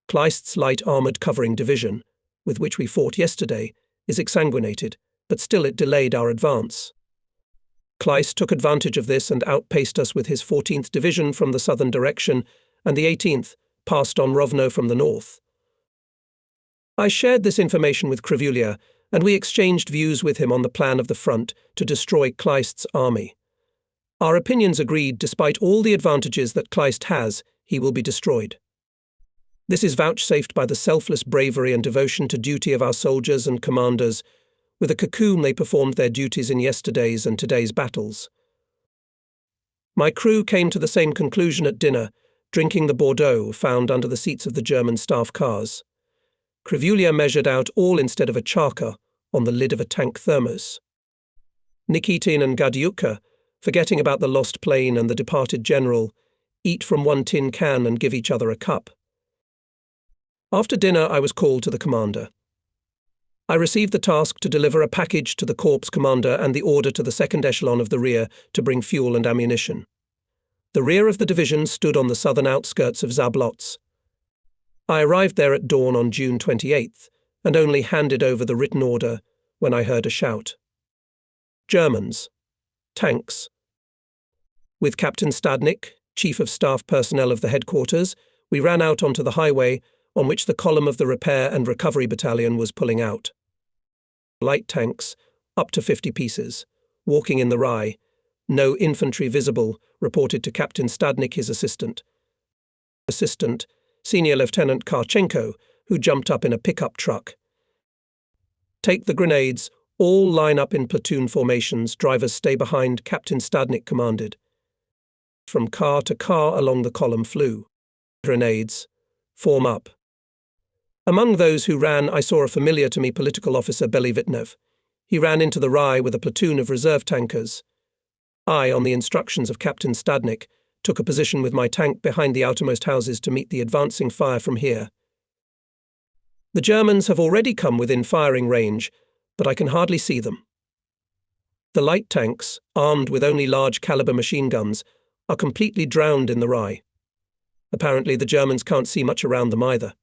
Kleist's light armoured covering division, with which we fought yesterday, is exsanguinated, but still it delayed our advance. Kleist took advantage of this and outpaced us with his 14th Division from the southern direction, and the 18th passed on Rovno from the north. I shared this information with Crivulia, and we exchanged views with him on the plan of the front to destroy Kleist's army. Our opinions agreed. Despite all the advantages that Kleist has, he will be destroyed. This is vouchsafed by the selfless bravery and devotion to duty of our soldiers and commanders. With a cocoon they performed their duties in yesterday's and today's battles. My crew came to the same conclusion at dinner, drinking the Bordeaux found under the seats of the German staff cars. Crivulia measured out all instead of a charka on the lid of a tank thermos. Nikitin and Gadiuka, forgetting about the lost plane and the departed general, eat from one tin can and give each other a cup. After dinner I was called to the commander. I received the task to deliver a package to the corps commander and the order to the second echelon of the rear to bring fuel and ammunition. The rear of the division stood on the southern outskirts of Zablotz. I arrived there at dawn on June 28th and only handed over the written order when I heard a shout. Germans. Tanks. With Captain Stadnik, Chief of Staff personnel of the headquarters, we ran out onto the highway on which the column of the Repair and Recovery Battalion was pulling out. Light tanks, up to 50 pieces, walking in the rye, no infantry visible, reported to Captain Stadnik his assistant. Senior Lieutenant Karchenko, who jumped up in a pickup truck. Take the grenades, all line up in platoon formations, drivers stay behind, Captain Stadnik commanded. From car to car along the column flew. Grenades, form up. Among those who ran, I saw a familiar to me political officer, Belivitnev. He ran into the rye with a platoon of reserve tankers. I, on the instructions of Captain Stadnik, took a position with my tank behind the outermost houses to meet the advancing fire from here. The Germans have already come within firing range, but I can hardly see them. The light tanks, armed with only large-caliber machine guns, are completely drowned in the rye. Apparently, the Germans can't see much around them either.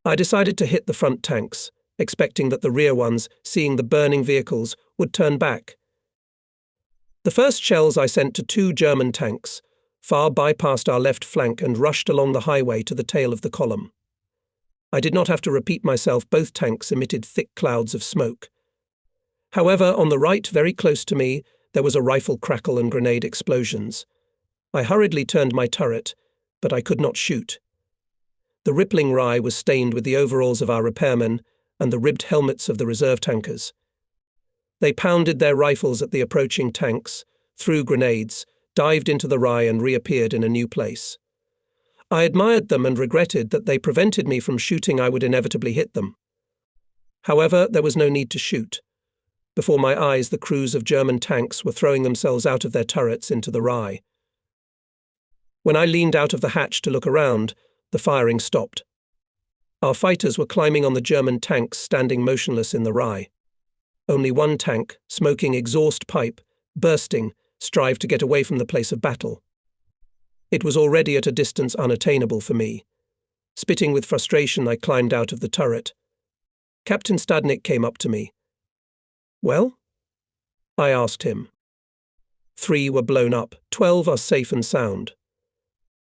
I decided to hit the front tanks, expecting that the rear ones, seeing the burning vehicles, would turn back. The first shells I sent to 2 German tanks far bypassed our left flank and rushed along the highway to the tail of the column. I did not have to repeat myself, both tanks emitted thick clouds of smoke. However, on the right, very close to me, there was a rifle crackle and grenade explosions. I hurriedly turned my turret, but I could not shoot. The rippling rye was stained with the overalls of our repairmen and the ribbed helmets of the reserve tankers. They pounded their rifles at the approaching tanks, threw grenades, dived into the rye and reappeared in a new place. I admired them and regretted that they prevented me from shooting. I would inevitably hit them. However, there was no need to shoot. Before my eyes, the crews of German tanks were throwing themselves out of their turrets into the rye. When I leaned out of the hatch to look around, the firing stopped. Our fighters were climbing on the German tanks standing motionless in the rye. Only one tank, smoking exhaust pipe, bursting, strived to get away from the place of battle. It was already at a distance unattainable for me. Spitting with frustration, I climbed out of the turret. Captain Stadnik came up to me. "Well?" I asked him. 3 were blown up, 12 are safe and sound.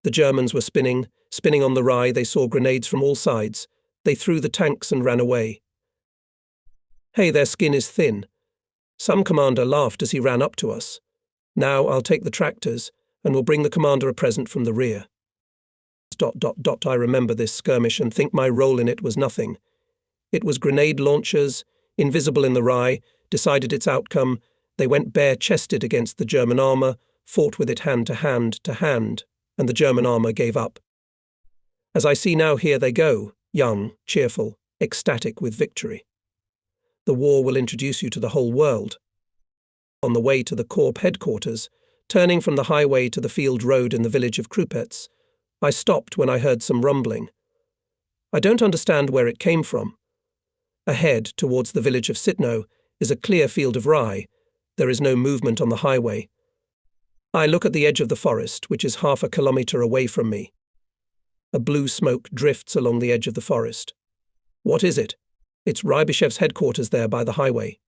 The Germans were spinning on the rye. They saw grenades from all sides. They threw the tanks and ran away. Hey, their skin is thin. Some commander laughed as he ran up to us. Now I'll take the tractors, and will bring the commander a present from the rear. I remember this skirmish and think my role in it was nothing. It was grenade launchers, invisible in the rye, decided its outcome. They went bare-chested against the German armour, fought with it hand to hand, and the German armour gave up. As I see now, here they go, young, cheerful, ecstatic with victory. The war will introduce you to the whole world. On the way to the Corps headquarters, turning from the highway to the field road in the village of Krupetz, I stopped when I heard some rumbling. I don't understand where it came from. Ahead, towards the village of Sitno, is a clear field of rye. There is no movement on the highway. I look at the edge of the forest, which is half a kilometre away from me. A blue smoke drifts along the edge of the forest. What is it? It's Rybichev's headquarters there by the highway.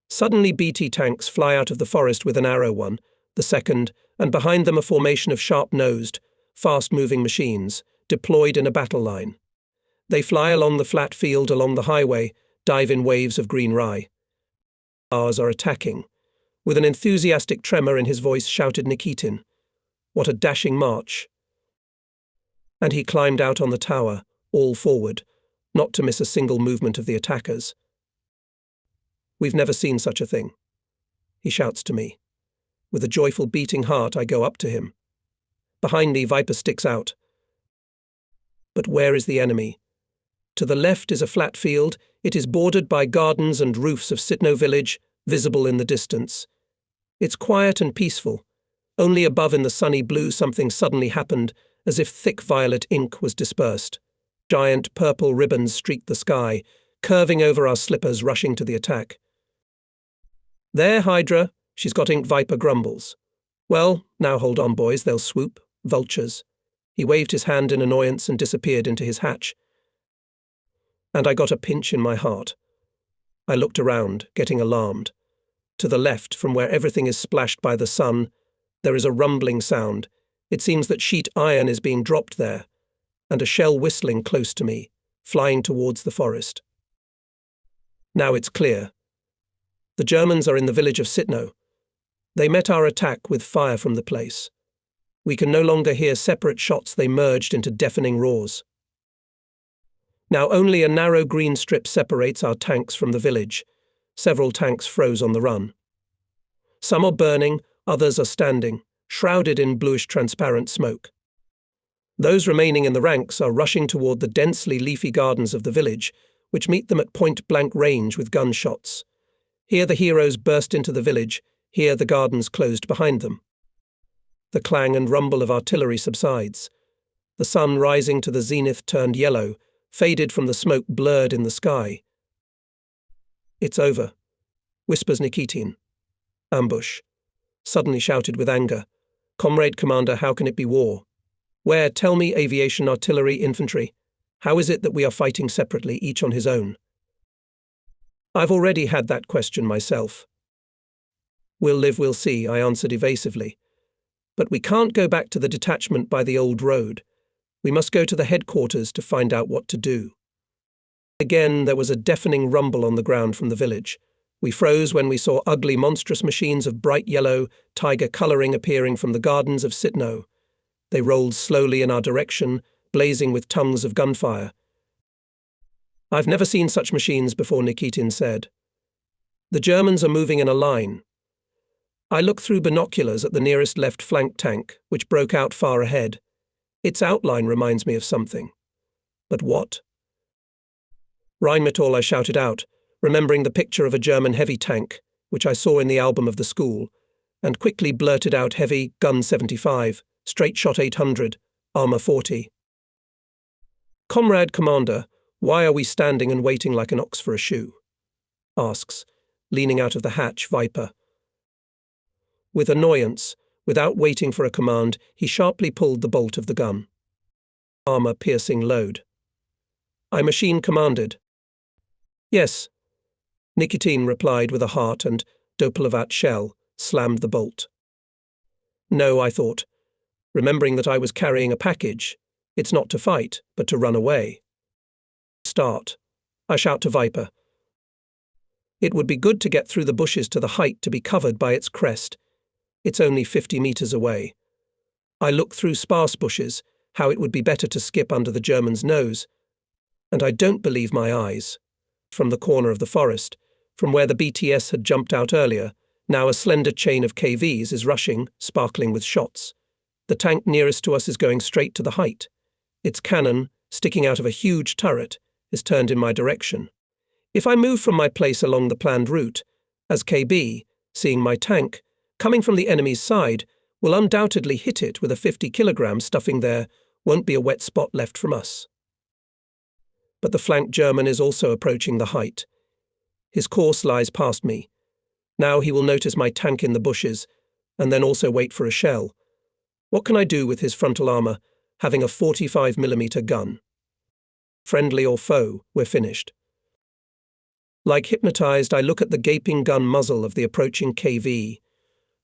Suddenly BT tanks fly out of the forest with an arrow one, the second, and behind them a formation of sharp-nosed, fast-moving machines, deployed in a battle line. They fly along the flat field along the highway, dive in waves of green rye. Ours are attacking. With an enthusiastic tremor in his voice shouted Nikitin. What a dashing march. And he climbed out on the tower, all forward, not to miss a single movement of the attackers. We've never seen such a thing. He shouts to me. With a joyful beating heart, I go up to him. Behind me, Viper sticks out. But where is the enemy? To the left is a flat field. It is bordered by gardens and roofs of Sitno village, visible in the distance. It's quiet and peaceful. Only above in the sunny blue something suddenly happened, as if thick violet ink was dispersed. Giant purple ribbons streaked the sky, curving over our slippers, rushing to the attack. There, Hydra, she's got ink, Viper grumbles. Well, now hold on, boys, they'll swoop. Vultures. He waved his hand in annoyance and disappeared into his hatch. And I got a pinch in my heart. I looked around, getting alarmed. To the left, from where everything is splashed by the sun, there is a rumbling sound. It seems that sheet iron is being dropped there, and a shell whistling close to me, flying towards the forest. Now it's clear. The Germans are in the village of Sitno. They met our attack with fire from the place. We can no longer hear separate shots. They merged into deafening roars. Now only a narrow green strip separates our tanks from the village. Several tanks froze on the run. Some are burning, others are standing, shrouded in bluish transparent smoke. Those remaining in the ranks are rushing toward the densely leafy gardens of the village, which meet them at point-blank range with gunshots. Here the heroes burst into the village, here the gardens closed behind them. The clang and rumble of artillery subsides. The sun rising to the zenith turned yellow, faded from the smoke blurred in the sky. It's over, whispers Nikitin. Ambush. Suddenly shouted with anger. Comrade Commander, how can it be war? Where, tell me, aviation, artillery, infantry? How is it that we are fighting separately, each on his own? I've already had that question myself. We'll live, we'll see, I answered evasively. But we can't go back to the detachment by the old road. We must go to the headquarters to find out what to do. Again, there was a deafening rumble on the ground from the village. We froze when we saw ugly, monstrous machines of bright yellow, tiger colouring appearing from the gardens of Sitno. They rolled slowly in our direction, blazing with tongues of gunfire. I've never seen such machines before, Nikitin said. The Germans are moving in a line. I looked through binoculars at the nearest left flank tank, which broke out far ahead. Its outline reminds me of something. But what? Rheinmetall, I shouted out, remembering the picture of a German heavy tank, which I saw in the album of the school, and quickly blurted out heavy, gun 75, straight shot 800, armour 40. Comrade Commander, why are we standing and waiting like an ox for a shoe? Asks, leaning out of the hatch, Viper. With annoyance, without waiting for a command, he sharply pulled the bolt of the gun. Armour-piercing load. I machine commanded. Yes. Nikitin replied with a heart and Dopalavat shell slammed the bolt. No, I thought, remembering that I was carrying a package. It's not to fight, but to run away. Start. I shout to Viper. It would be good to get through the bushes to the height to be covered by its crest. It's only 50 meters away. I look through sparse bushes, how it would be better to skip under the German's nose. And I don't believe my eyes. From the corner of the forest, from where the BTS had jumped out earlier, now a slender chain of KVs is rushing, sparkling with shots. The tank nearest to us is going straight to the height. Its cannon, sticking out of a huge turret, is turned in my direction. If I move from my place along the planned route, as KB, seeing my tank, coming from the enemy's side, will undoubtedly hit it with a 50-kilogram stuffing there, won't be a wet spot left from us. But the flanked German is also approaching the height. His course lies past me. Now he will notice my tank in the bushes, and then also wait for a shell. What can I do with his frontal armour, having a 45mm gun? Friendly or foe, we're finished. Like hypnotized, I look at the gaping gun muzzle of the approaching KV.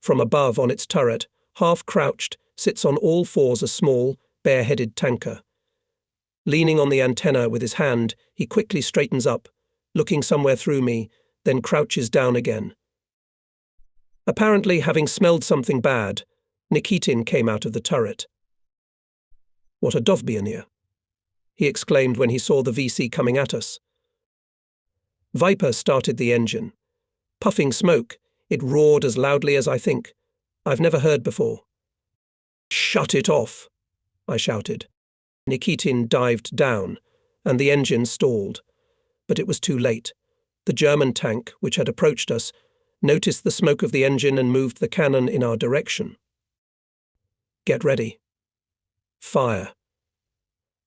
From above on its turret, half crouched, sits on all fours a small, bare-headed tanker. Leaning on the antenna with his hand, he quickly straightens up, looking somewhere through me, then crouches down again. Apparently, having smelled something bad, Nikitin came out of the turret. What a dovbionir, he exclaimed when he saw the VC coming at us. Viper started the engine. Puffing smoke, it roared as loudly as I think. I've never heard before. Shut it off, I shouted. Nikitin dived down, and the engine stalled. But it was too late. The German tank, which had approached us, noticed the smoke of the engine and moved the cannon in our direction. Get ready. Fire.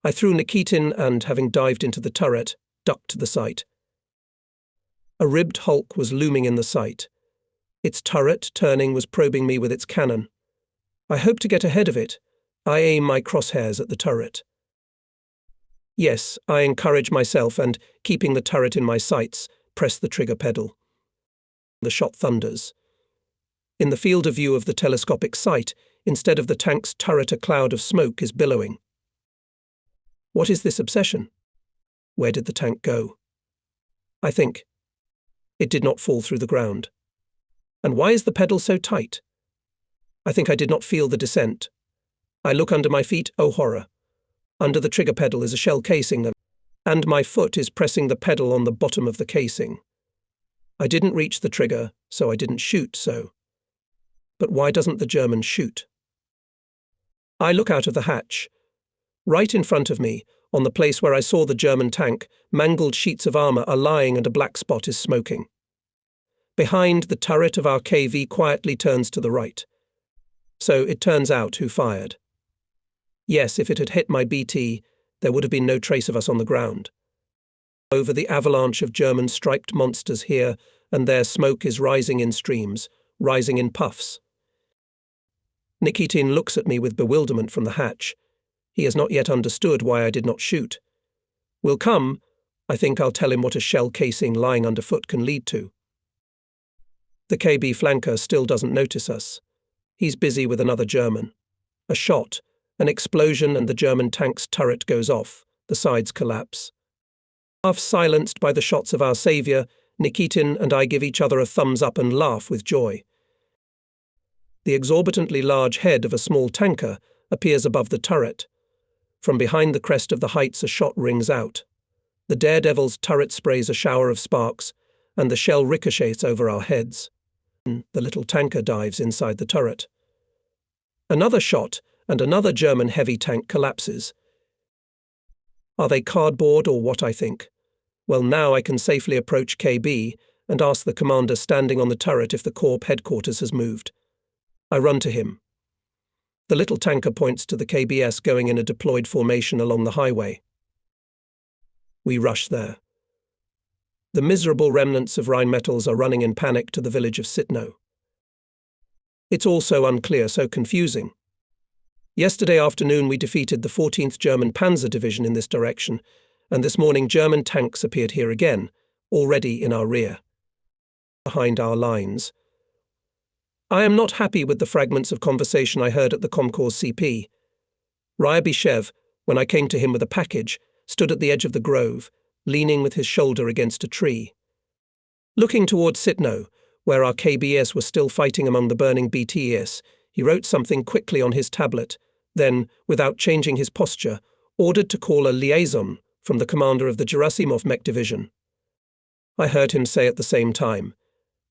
I threw Nikitin and, having dived into the turret, ducked to the sight. A ribbed hulk was looming in the sight. Its turret, turning, was probing me with its cannon. I hoped to get ahead of it. I aim my crosshairs at the turret. Yes, I encourage myself and, keeping the turret in my sights, press the trigger pedal. The shot thunders. In the field of view of the telescopic sight, instead of the tank's turret, a cloud of smoke is billowing. What is this obsession? Where did the tank go? I think. It did not fall through the ground. And why is the pedal so tight? I think I did not feel the descent. I look under my feet, oh horror. Under the trigger pedal is a shell casing, and my foot is pressing the pedal on the bottom of the casing. I didn't reach the trigger, so I didn't shoot, so. But why doesn't the German shoot? I look out of the hatch. Right in front of me, on the place where I saw the German tank, mangled sheets of armour are lying and a black spot is smoking. Behind, the turret of our KV quietly turns to the right. So it turns out who fired. Yes, if it had hit my BT, there would have been no trace of us on the ground. Over the avalanche of German striped monsters here and there, smoke is rising in streams, rising in puffs. Nikitin looks at me with bewilderment from the hatch. He has not yet understood why I did not shoot. Will come. I think I'll tell him what a shell casing lying underfoot can lead to. The KB flanker still doesn't notice us. He's busy with another German. A shot, an explosion, and the German tank's turret goes off. The sides collapse. Half silenced by the shots of our saviour, Nikitin and I give each other a thumbs up and laugh with joy. The exorbitantly large head of a small tanker appears above the turret. From behind the crest of the heights a shot rings out. The daredevil's turret sprays a shower of sparks, and the shell ricochets over our heads. The little tanker dives inside the turret. Another shot, and another German heavy tank collapses. Are they cardboard or what, I think? Well, now I can safely approach KB and ask the commander standing on the turret if the Corps headquarters has moved. I run to him. The little tanker points to the KBS going in a deployed formation along the highway. We rush there. The miserable remnants of Rheinmetalls are running in panic to the village of Sitno. It's all so unclear, so confusing. Yesterday afternoon we defeated the 14th German Panzer Division in this direction, and this morning German tanks appeared here again, already in our rear, behind our lines. I am not happy with the fragments of conversation I heard at the Comcorps CP. Ryabyshev, when I came to him with a package, stood at the edge of the grove, leaning with his shoulder against a tree. Looking towards Sitno, where our KBS were still fighting among the burning BTS, he wrote something quickly on his tablet, then, without changing his posture, ordered to call a liaison from the commander of the Gerasimov mech division. I heard him say at the same time,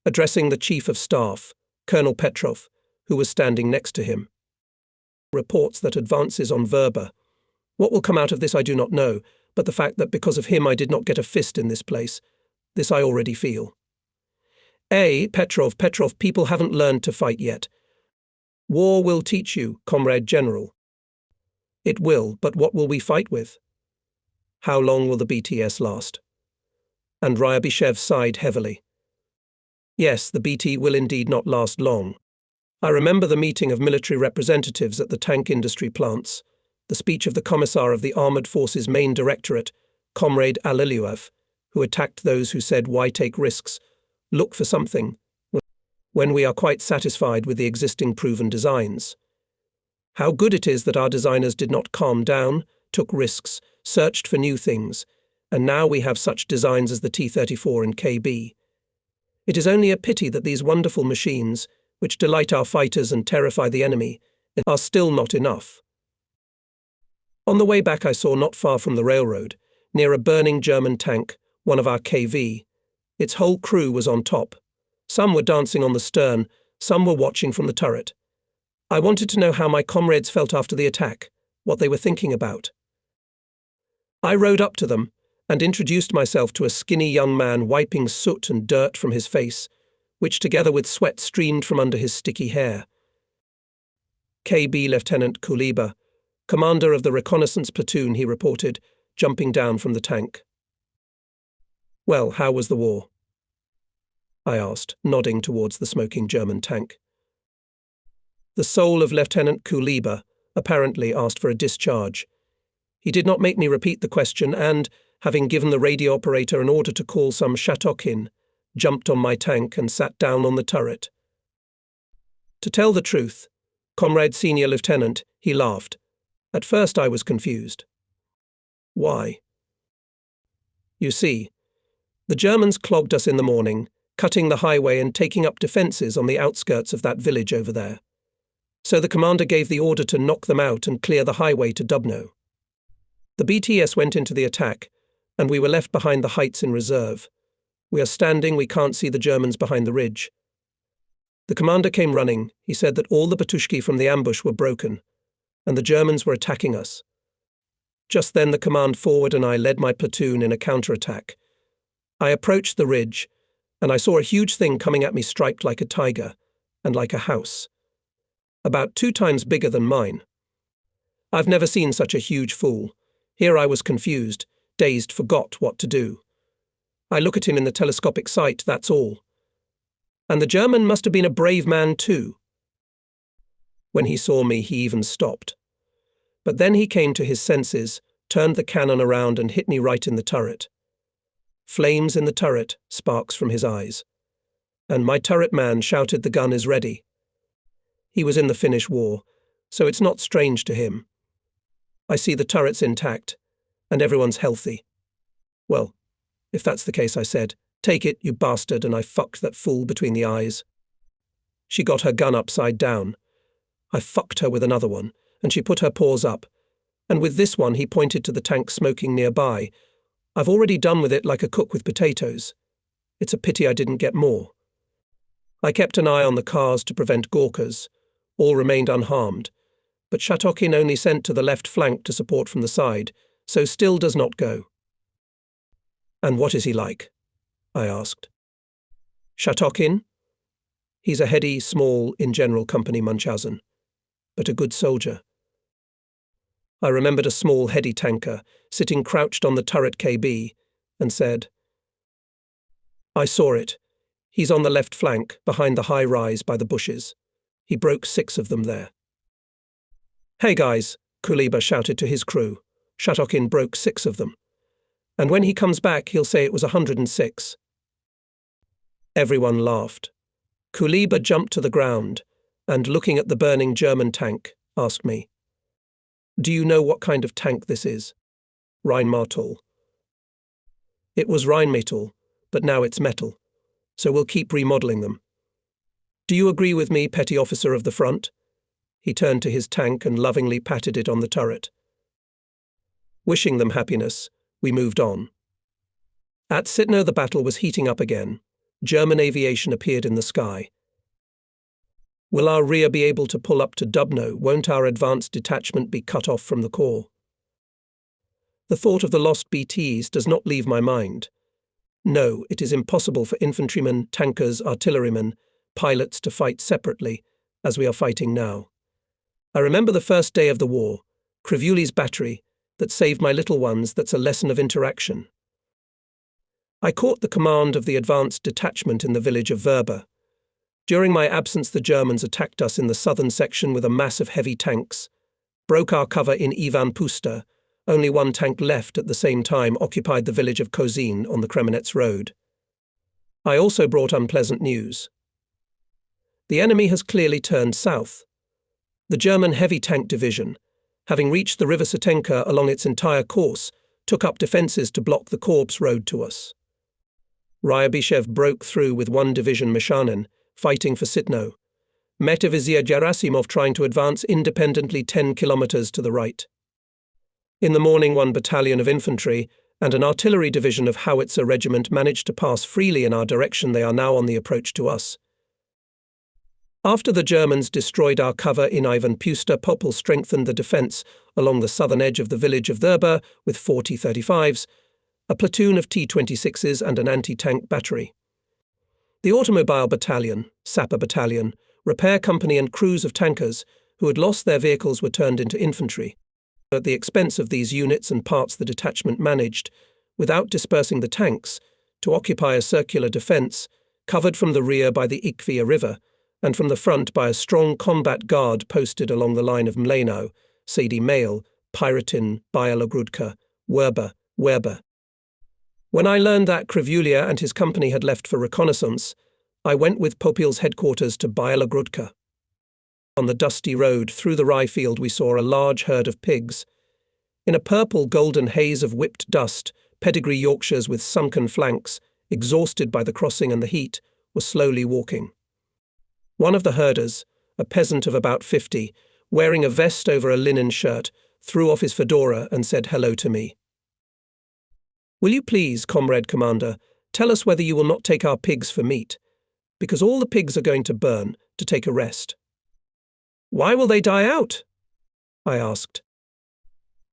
addressing the chief of staff, Colonel Petrov, who was standing next to him. Reports that advances on Verba. What will come out of this I do not know, but the fact that because of him I did not get a fist in this place, this I already feel. Petrov, people haven't learned to fight yet. War will teach you, Comrade General. It will, but what will we fight with? How long will the BTS last? And Ryabyshev sighed heavily. Yes, the BT will indeed not last long. I remember the meeting of military representatives at the tank industry plants, the speech of the Commissar of the Armoured Forces Main Directorate, Comrade Aliliev, who attacked those who said, why take risks? Look for something, when we are quite satisfied with the existing proven designs. How good it is that our designers did not calm down, took risks, searched for new things, and now we have such designs as the T-34 and KB. It is only a pity that these wonderful machines, which delight our fighters and terrify the enemy, are still not enough. On the way back I saw not far from the railroad, near a burning German tank, one of our KV. Its whole crew was on top. Some were dancing on the stern, some were watching from the turret. I wanted to know how my comrades felt after the attack, what they were thinking about. I rode up to them and introduced myself to a skinny young man wiping soot and dirt from his face, which together with sweat streamed from under his sticky hair. KB Lieutenant Kuleba, commander of the reconnaissance platoon, he reported, jumping down from the tank. Well, how was the war? I asked, nodding towards the smoking German tank. The soul of Lieutenant Kuleba apparently asked for a discharge. He did not make me repeat the question and, having given the radio operator an order to call some Shatokhin, jumped on my tank and sat down on the turret. To tell the truth, Comrade Senior Lieutenant, he laughed. At first I was confused. Why? You see, the Germans clogged us in the morning, cutting the highway and taking up defences on the outskirts of that village over there. So the commander gave the order to knock them out and clear the highway to Dubno. The BTS went into the attack, and we were left behind the heights in reserve. We are standing, we can't see the Germans behind the ridge. The commander came running. He said that all the Batushki from the ambush were broken, and the Germans were attacking us. Just then the command forward and I led my platoon in a counterattack. I approached the ridge, and I saw a huge thing coming at me striped like a tiger, and like a house. About 2 times bigger than mine. I've never seen such a huge fool. Here I was confused, dazed, forgot what to do. I look at him in the telescopic sight, that's all. And the German must have been a brave man too. When he saw me, he even stopped. But then he came to his senses, turned the cannon around and hit me right in the turret. Flames in the turret, sparks from his eyes. And my turret man shouted, "The gun is ready." He was in the Finnish war, so it's not strange to him. I see the turret's intact, and everyone's healthy. Well, if that's the case, I said, "Take it, you bastard," and I fucked that fool between the eyes. She got her gun upside down. I fucked her with another one, and she put her paws up, and with this one he pointed to the tank smoking nearby. I've already done with it like a cook with potatoes. It's a pity I didn't get more. I kept an eye on the cars to prevent Gurkhas. All remained unharmed, but Shatokin only sent to the left flank to support from the side, so still does not go. And what is he like? I asked. Shatokin? He's a heady, small, in General Company Munchausen, but a good soldier. I remembered a small, heady tanker sitting crouched on the turret KB and said, "I saw it. He's on the left flank, behind the high rise by the bushes. He broke 6 of them there." "Hey guys," Kuleba shouted to his crew. "Shatokin broke 6 of them. And when he comes back, he'll say it was 106. Everyone laughed. Kuleba jumped to the ground and, looking at the burning German tank, asked me, "Do you know what kind of tank this is?" "Rheinmetall." It was Rheinmetall, but now it's metal, so we'll keep remodeling them. "Do you agree with me, petty officer of the front?" He turned to his tank and lovingly patted it on the turret. Wishing them happiness, we moved on. At Sitno the battle was heating up again. German aviation appeared in the sky. Will our rear be able to pull up to Dubno? Won't our advanced detachment be cut off from the corps? The thought of the lost BTs does not leave my mind. No, it is impossible for infantrymen, tankers, artillerymen, pilots to fight separately, as we are fighting now. I remember the first day of the war, Krivuli's battery, that saved my little ones. That's a lesson of interaction. I caught the command of the advanced detachment in the village of Verba. During my absence, the Germans attacked us in the southern section with a mass of heavy tanks, broke our cover in Ivan Pusta. Only one tank left at the same time occupied the village of Kozin on the Kremenets road. I also brought unpleasant news. The enemy has clearly turned south. The German heavy tank division, having reached the river Setenka along its entire course, took up defences to block the corps road to us. Ryabyshev broke through with 1 division Meshanin, fighting for Sitno. Met a Vizier Gerasimov trying to advance independently 10 kilometers to the right. In the morning, 1 battalion of infantry and an artillery division of howitzer regiment managed to pass freely in our direction. They are now on the approach to us. After the Germans destroyed our cover in Ivan Pusta, Popel strengthened the defence along the southern edge of the village of Verba with 4 T-35s, a platoon of T-26s and an anti-tank battery. The automobile battalion, sapper battalion, repair company and crews of tankers who had lost their vehicles were turned into infantry. At the expense of these units and parts, the detachment managed, without dispersing the tanks, to occupy a circular defence covered from the rear by the Ikvia River and from the front by a strong combat guard posted along the line of Mleno, Sadi Mail, Pyrotin, Bialogrudka, Werba. When I learned that Krivulia and his company had left for reconnaissance, I went with Popil's headquarters to Bialogrudka. On the dusty road through the rye field we saw a large herd of pigs. In a purple-golden haze of whipped dust, pedigree Yorkshires with sunken flanks, exhausted by the crossing and the heat, were slowly walking. One of the herders, a peasant of about 50, wearing a vest over a linen shirt, threw off his fedora and said hello to me. "Will you please, comrade commander, tell us whether you will not take our pigs for meat? Because all the pigs are going to burn to take a rest." "Why will they die out?" I asked.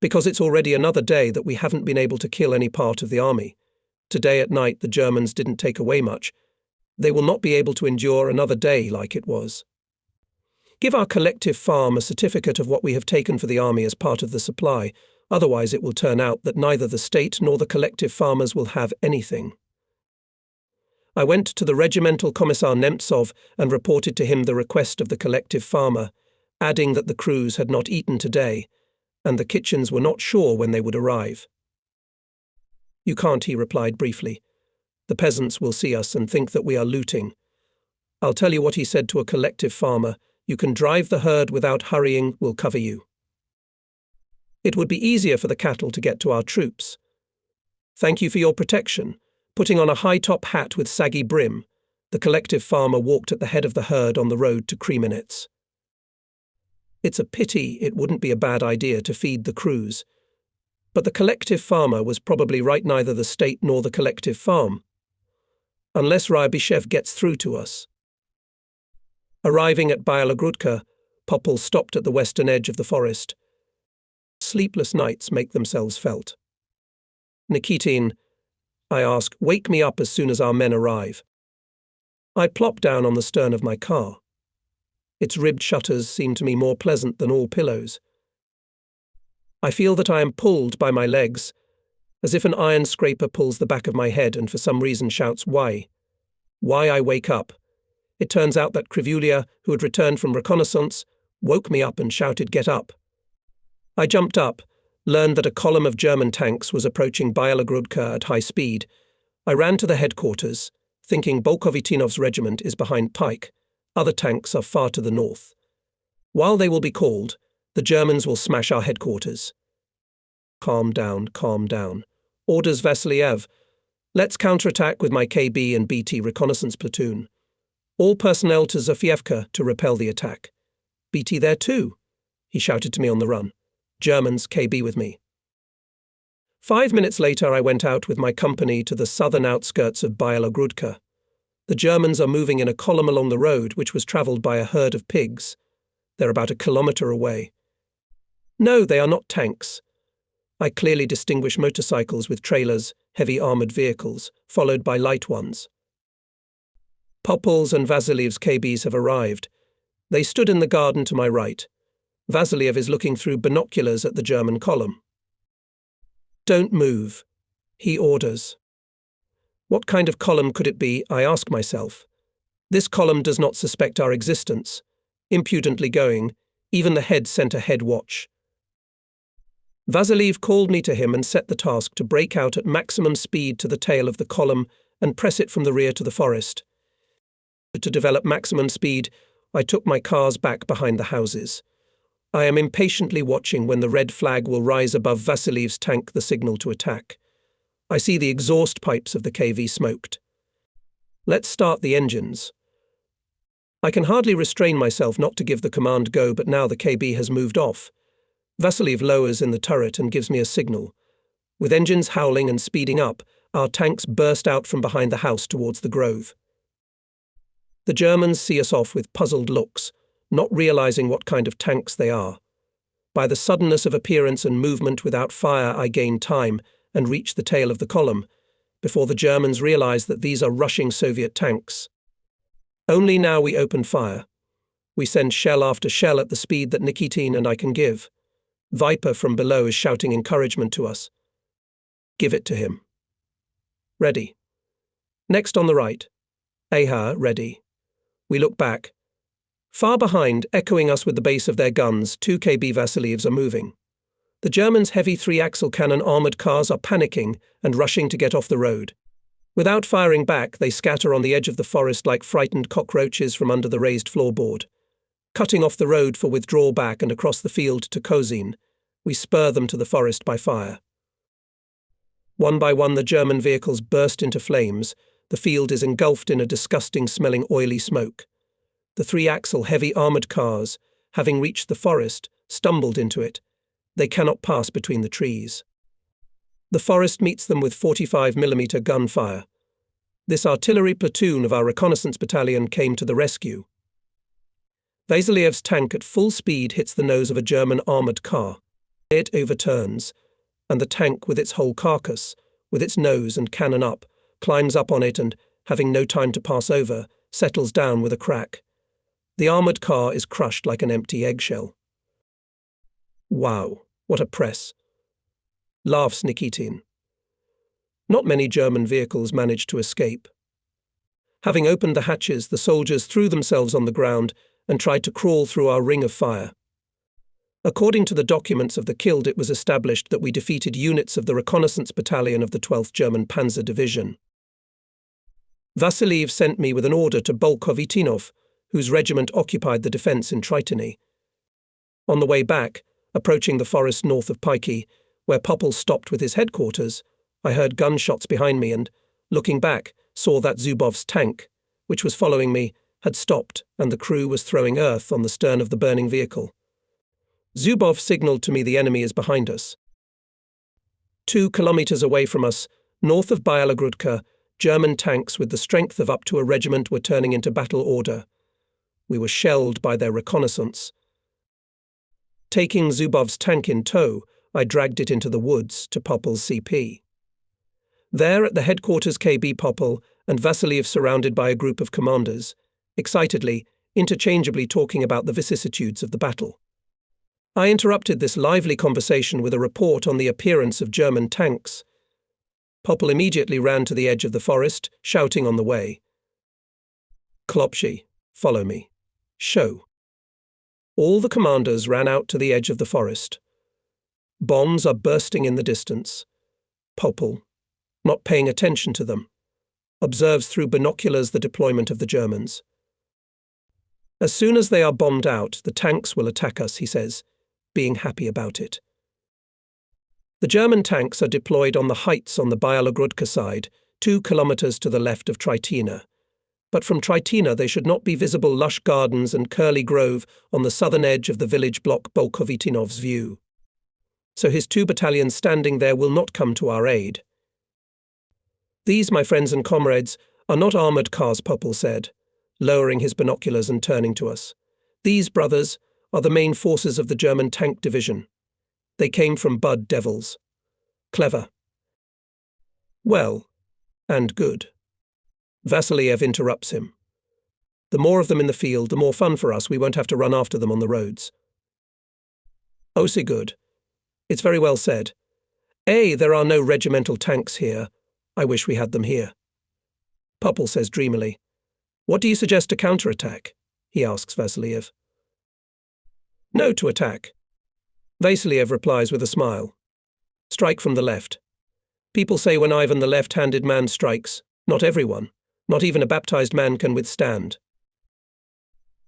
"Because it's already another day that we haven't been able to kill any part of the army. Today at night the Germans didn't take away much. They will not be able to endure another day like it was. Give our collective farm a certificate of what we have taken for the army as part of the supply, otherwise it will turn out that neither the state nor the collective farmers will have anything." I went to the regimental commissar Nemtsov and reported to him the request of the collective farmer, adding that the crews had not eaten today, and the kitchens were not sure when they would arrive. "You can't," he replied briefly. "The peasants will see us and think that we are looting. I'll tell you what he said to a collective farmer. You can drive the herd without hurrying, we'll cover you. It would be easier for the cattle to get to our troops. Thank you for your protection." Putting on a high-top hat with saggy brim, the collective farmer walked at the head of the herd on the road to Kremenetz. It's a pity it wouldn't be a bad idea to feed the crews. But the collective farmer was probably right, neither the state nor the collective farm. Unless Ryabyshev gets through to us. Arriving at Bialogrodka, Popple stopped at the western edge of the forest. Sleepless nights make themselves felt. "Nikitin," I ask, "wake me up as soon as our men arrive." I plop down on the stern of my car. Its ribbed shutters seem to me more pleasant than all pillows. I feel that I am pulled by my legs, as if an iron scraper pulls the back of my head and for some reason shouts, "Why?" Why I wake up. It turns out that Krivulia, who had returned from reconnaissance, woke me up and shouted, "Get up." I jumped up, learned that a column of German tanks was approaching Bialogrodka at high speed. I ran to the headquarters, thinking Bolkovitinov's regiment is behind Pike. Other tanks are far to the north. While they will be called, the Germans will smash our headquarters. Calm down, calm down. Orders Vasiliev. Let's counterattack with my KB and BT reconnaissance platoon. All personnel to Zofievka to repel the attack. BT there too, he shouted to me on the run. Germans, KB with me. 5 minutes later, I went out with my company to the southern outskirts of Bialogrodka. The Germans are moving in a column along the road which was travelled by a herd of pigs. They're about a kilometre away. No, they are not tanks. I clearly distinguish motorcycles with trailers, heavy armoured vehicles, followed by light ones. Popple's and Vasiliev's KBs have arrived. They stood in the garden to my right. Vasiliev is looking through binoculars at the German column. "Don't move," he orders. What kind of column could it be, I ask myself. This column does not suspect our existence. Impudently going, even the head sent a head watch. Vasiliev called me to him and set the task to break out at maximum speed to the tail of the column and press it from the rear to the forest. To develop maximum speed, I took my cars back behind the houses. I am impatiently watching when the red flag will rise above Vasiliev's tank, the signal to attack. I see the exhaust pipes of the KV smoked. Let's start the engines. I can hardly restrain myself not to give the command go, but now the KB has moved off. Vasiliev lowers in the turret and gives me a signal. With engines howling and speeding up, our tanks burst out from behind the house towards the grove. The Germans see us off with puzzled looks, not realizing what kind of tanks they are. By the suddenness of appearance and movement without fire, I gain time and reach the tail of the column, before the Germans realize that these are rushing Soviet tanks. Only now we open fire. We send shell after shell at the speed that Nikitin and I can give. Viper from below is shouting encouragement to us. Give it to him. Ready. Next on the right. Aha, ready. We look back. Far behind, echoing us with the base of their guns, 2 KB Vasilievs are moving. The Germans' heavy 3-axle cannon armoured cars are panicking and rushing to get off the road. Without firing back, they scatter on the edge of the forest like frightened cockroaches from under the raised floorboard. Cutting off the road for withdrawal back and across the field to Kozin, we spur them to the forest by fire. One by one, the German vehicles burst into flames. The field is engulfed in a disgusting-smelling oily smoke. The 3-axle heavy armoured cars, having reached the forest, stumbled into it. They cannot pass between the trees. The forest meets them with 45mm gunfire. This artillery platoon of our reconnaissance battalion came to the rescue. Vasiliev's tank at full speed hits the nose of a German armoured car. It overturns, and the tank with its whole carcass, with its nose and cannon up, climbs up on it and, having no time to pass over, settles down with a crack. The armoured car is crushed like an empty eggshell. Wow, what a press! Laughs Nikitin. Not many German vehicles managed to escape. Having opened the hatches, the soldiers threw themselves on the ground and tried to crawl through our ring of fire. According to the documents of the killed, it was established that we defeated units of the reconnaissance battalion of the 12th German Panzer Division. Vasiliev sent me with an order to Bolkovitinov, whose regiment occupied the defence in Tritony. On the way back, approaching the forest north of Pikey, where Popple stopped with his headquarters, I heard gunshots behind me and, looking back, saw that Zubov's tank, which was following me, had stopped and the crew was throwing earth on the stern of the burning vehicle. Zubov signalled to me the enemy is behind us. 2 kilometres away from us, north of Bialogrudka, German tanks with the strength of up to a regiment were turning into battle order. We were shelled by their reconnaissance. Taking Zubov's tank in tow, I dragged it into the woods to Popple's CP. There at the headquarters KB Popple and Vasiliev surrounded by a group of commanders, excitedly, interchangeably talking about the vicissitudes of the battle. I interrupted this lively conversation with a report on the appearance of German tanks. Popple immediately ran to the edge of the forest, shouting on the way, "Klopschi, follow me. Show." All the commanders ran out to the edge of the forest. Bombs are bursting in the distance. Popple, not paying attention to them, observes through binoculars the deployment of the Germans. "As soon as they are bombed out, the tanks will attack us," he says, being happy about it. The German tanks are deployed on the heights on the Bialogrudka side, 2 kilometres to the left of Tritina. But from Tritina they should not be visible lush gardens and curly grove on the southern edge of the village block Bolkovitinov's view. So his 2 battalions standing there will not come to our aid. "These, my friends and comrades, are not armoured cars," Popple said, lowering his binoculars and turning to us. "These, brothers, are the main forces of the German tank division. They came from Bud Devils. Clever. Well, and good." Vasiliev interrupts him. "The more of them in the field, the more fun for us. We won't have to run after them on the roads." "Oh, so good. It's very well said. There are no regimental tanks here. I wish we had them here." Popple says dreamily, "What do you suggest to counterattack?" he asks Vasiliev. "No, to attack." Vasiliev replies with a smile. "Strike from the left. People say when Ivan the left-handed man strikes, not everyone, not even a baptized man can withstand."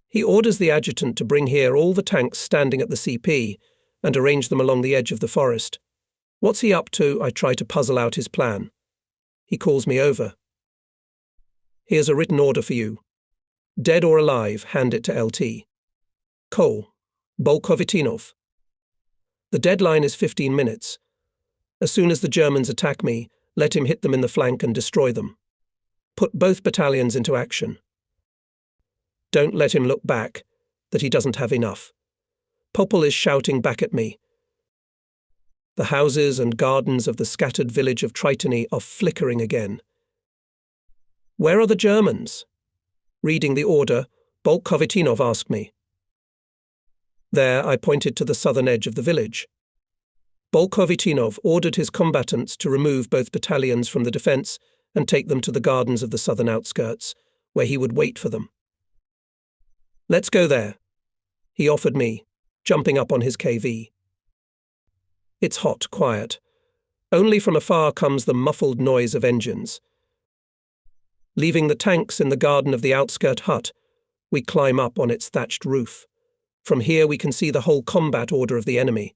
He orders the adjutant to bring here all the tanks standing at the CP and arrange them along the edge of the forest. What's he up to? I try to puzzle out his plan. He calls me over. "Here's a written order for you. Dead or alive, hand it to LT. Cole, Bolkovitinov. The deadline is 15 minutes. As soon as the Germans attack me, let him hit them in the flank and destroy them. Put both battalions into action. Don't let him look back, that he doesn't have enough." Popple is shouting back at me. The houses and gardens of the scattered village of Tritony are flickering again. "Where are the Germans?" Reading the order, Bolkovitinov asked me. There I pointed to the southern edge of the village. Bolkovitinov ordered his combatants to remove both battalions from the defence and take them to the gardens of the southern outskirts, where he would wait for them. "Let's go there," he offered me, jumping up on his KV. It's hot, quiet. Only from afar comes the muffled noise of engines. Leaving the tanks in the garden of the outskirt hut, we climb up on its thatched roof. From here we can see the whole combat order of the enemy.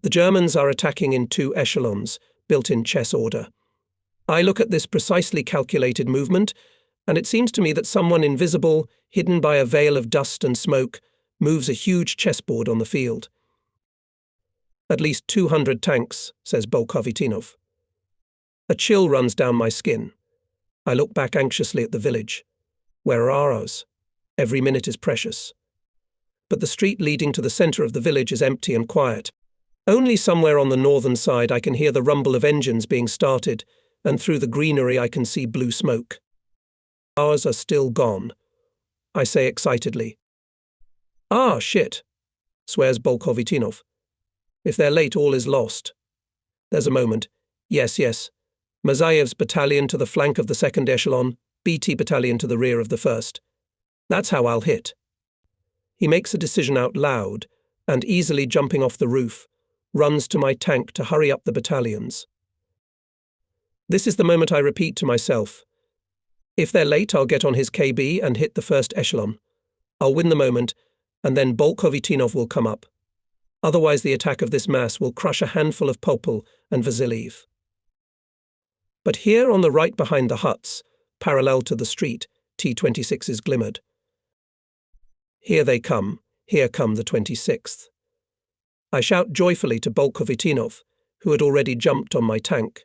The Germans are attacking in 2 echelons, built in chess order. I look at this precisely calculated movement, and it seems to me that someone invisible, hidden by a veil of dust and smoke, moves a huge chessboard on the field. "At least 200 tanks," says Bolkovitinov. A chill runs down my skin. I look back anxiously at the village. Where are ours? Every minute is precious. But the street leading to the centre of the village is empty and quiet. Only somewhere on the northern side I can hear the rumble of engines being started, and through the greenery I can see blue smoke. Ours are still gone, I say excitedly. "Ah, shit," swears Bolkovitinov. "If they're late, all is lost." There's a moment. Yes. Mazayev's battalion to the flank of the second echelon, BT battalion to the rear of the first. That's how I'll hit. He makes a decision out loud, and easily jumping off the roof, runs to my tank to hurry up the battalions. This is the moment I repeat to myself. If they're late, I'll get on his KB and hit the first echelon. I'll win the moment, and then Bolkovitinov will come up. Otherwise the attack of this mass will crush a handful of Popel and Vasiliev. But here on the right behind the huts, parallel to the street, T-26s glimmered. Here they come, here come the 26th. I shout joyfully to Bolkovitinov, who had already jumped on my tank.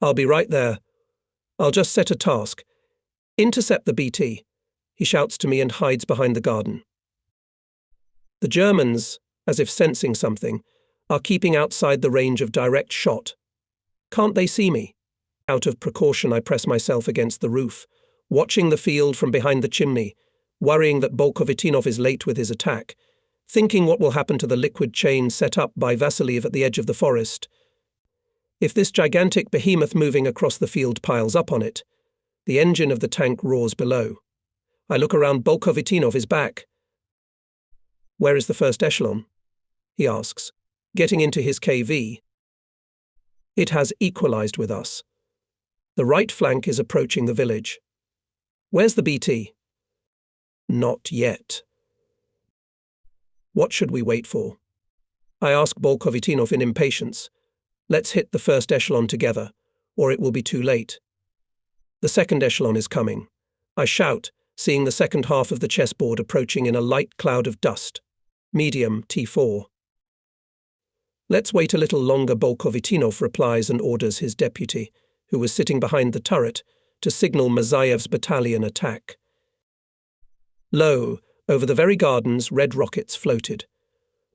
I'll be right there. I'll just set a task. Intercept the BT, he shouts to me and hides behind the garden. The Germans, as if sensing something, are keeping outside the range of direct shot. Can't they see me? Out of precaution, I press myself against the roof, watching the field from behind the chimney, worrying that Bolkovitinov is late with his attack, thinking what will happen to the liquid chain set up by Vasiliev at the edge of the forest. If this gigantic behemoth moving across the field piles up on it, the engine of the tank roars below. I look around. Bolkovitinov is back. Where is the first echelon? He asks, getting into his KV. It has equalized with us. The right flank is approaching the village. Where's the BT? Not yet. What should we wait for? I ask Bolkovitinov in impatience. Let's hit the first echelon together, or it will be too late. The second echelon is coming. I shout, seeing the second half of the chessboard approaching in a light cloud of dust. Medium, T4. Let's wait a little longer, Bolkovitinov replies and orders his deputy, who was sitting behind the turret, to signal Mazayev's battalion attack. Lo, over the very gardens, red rockets floated.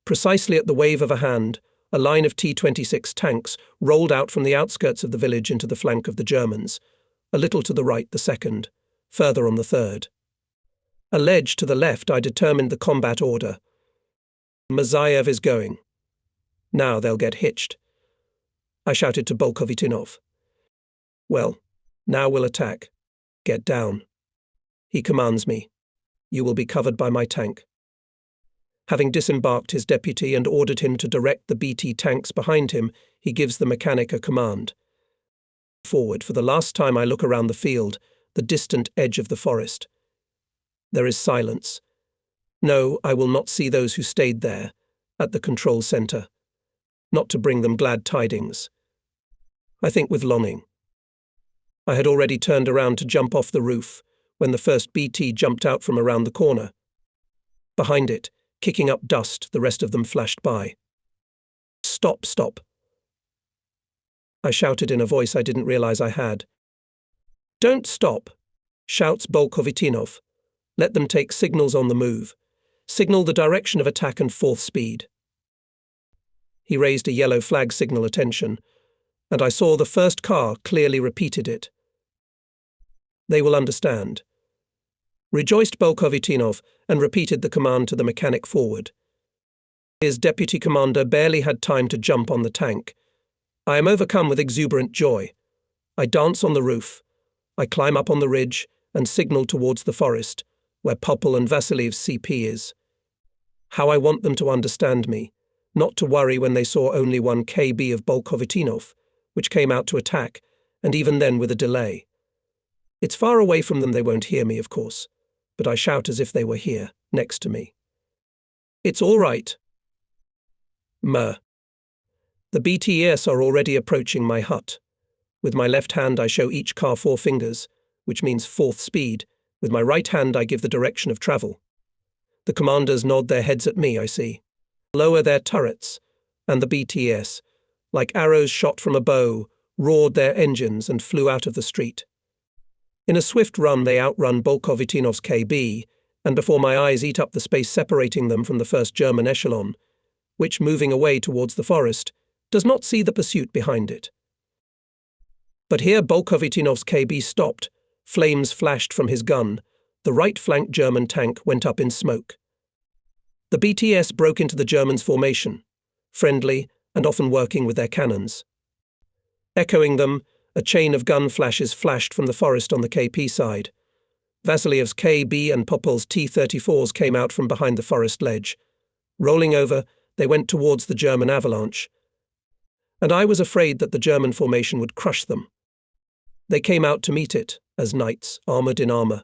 Precisely at the wave of a hand, a line of T-26 tanks rolled out from the outskirts of the village into the flank of the Germans, a little to the right the second, further on the third. A ledge to the left, I determined the combat order. Mazayev is going. Now they'll get hitched. I shouted to Bolkovitinov. Well, now we'll attack. Get down. He commands me. You will be covered by my tank. Having disembarked his deputy and ordered him to direct the BT tanks behind him, he gives the mechanic a command. Forward. For the last time I look around the field, the distant edge of the forest. There is silence. No, I will not see those who stayed there, at the control center. Not to bring them glad tidings. I think with longing. I had already turned around to jump off the roof, when the first BT jumped out from around the corner. Behind it, kicking up dust, the rest of them flashed by. Stop, stop. I shouted in a voice I didn't realize I had. Don't stop, shouts Bolkovitinov. Let them take signals on the move. Signal the direction of attack and fourth speed. He raised a yellow flag signal attention, and I saw the first car clearly repeated it. They will understand. Rejoiced Bolkovitinov and repeated the command to the mechanic forward. His deputy commander barely had time to jump on the tank. I am overcome with exuberant joy. I dance on the roof. I climb up on the ridge and signal towards the forest, where Popel and Vasiliev's CP is. How I want them to understand me, not to worry when they saw only one KB of Bolkovitinov, which came out to attack, and even then with a delay. It's far away from them, they won't hear me, of course, but I shout as if they were here, next to me. It's all right. The BTS are already approaching my hut. With my left hand I show each car 4 fingers, which means fourth speed. With my right hand I give the direction of travel. The commanders nod their heads at me, I see. Lower their turrets, and the BTS, like arrows shot from a bow, roared their engines and flew out of the street. In a swift run they outrun Bolkovitinov's KB, and before my eyes eat up the space separating them from the first German echelon, which, moving away towards the forest, does not see the pursuit behind it. But here Bolkovitinov's KB stopped, flames flashed from his gun, the right flank German tank went up in smoke. The BTS broke into the Germans' formation, friendly and often working with their cannons. Echoing them, a chain of gun flashes flashed from the forest on the KP side. Vasilyev's KB and Popol's T-34s came out from behind the forest ledge. Rolling over, they went towards the German avalanche, and I was afraid that the German formation would crush them. They came out to meet it, as knights, armoured in armour.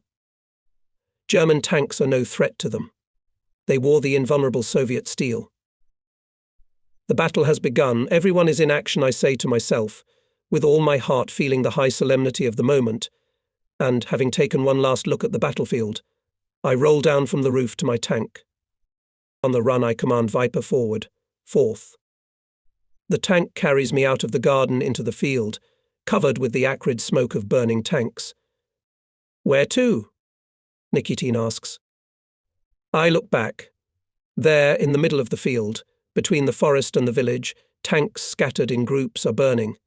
German tanks are no threat to them. They wore the invulnerable Soviet steel. The battle has begun. Everyone is in action, I say to myself, with all my heart feeling the high solemnity of the moment, and, having taken one last look at the battlefield, I roll down from the roof to my tank. On the run I command Viper forward, 4th. The tank carries me out of the garden into the field, covered with the acrid smoke of burning tanks. "Where to?" Nikitin asks. I look back. There, in the middle of the field, between the forest and the village, tanks scattered in groups are burning,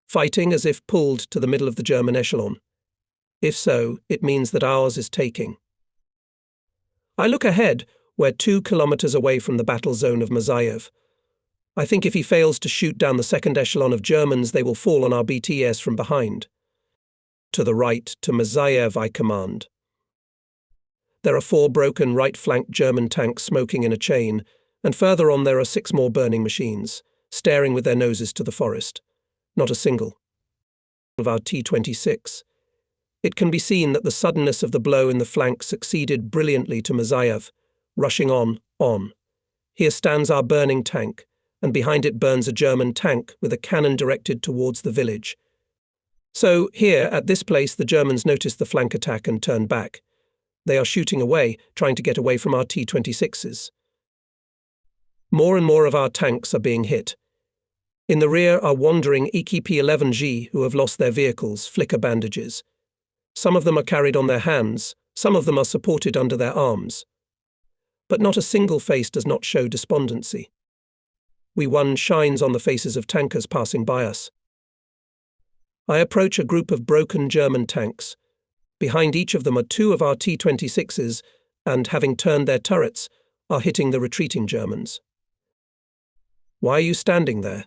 fighting as if pulled to the middle of the German echelon. If so, it means that ours is taking. I look ahead, where 2 kilometers away from the battle zone of Mazayev. I think if he fails to shoot down the second echelon of Germans, they will fall on our BTS from behind. To the right, to Mazayev, I command. There are 4 broken right-flanked German tanks smoking in a chain, and further on there are 6 more burning machines, staring with their noses to the forest. Not a single of our T-26. It can be seen that the suddenness of the blow in the flank succeeded brilliantly to Mazayev, rushing on. Here stands our burning tank, and behind it burns a German tank with a cannon directed towards the village. So, here, at this place, the Germans noticed the flank attack and turned back. They are shooting away, trying to get away from our T-26s. More and more of our tanks are being hit. In the rear are wandering EKP-11G who have lost their vehicles, flicker bandages. Some of them are carried on their hands, some of them are supported under their arms. But not a single face does not show despondency. One shines on the faces of tankers passing by us. I approach a group of broken German tanks. Behind each of them are 2 of our T-26s and, having turned their turrets, are hitting the retreating Germans. "Why are you standing there?"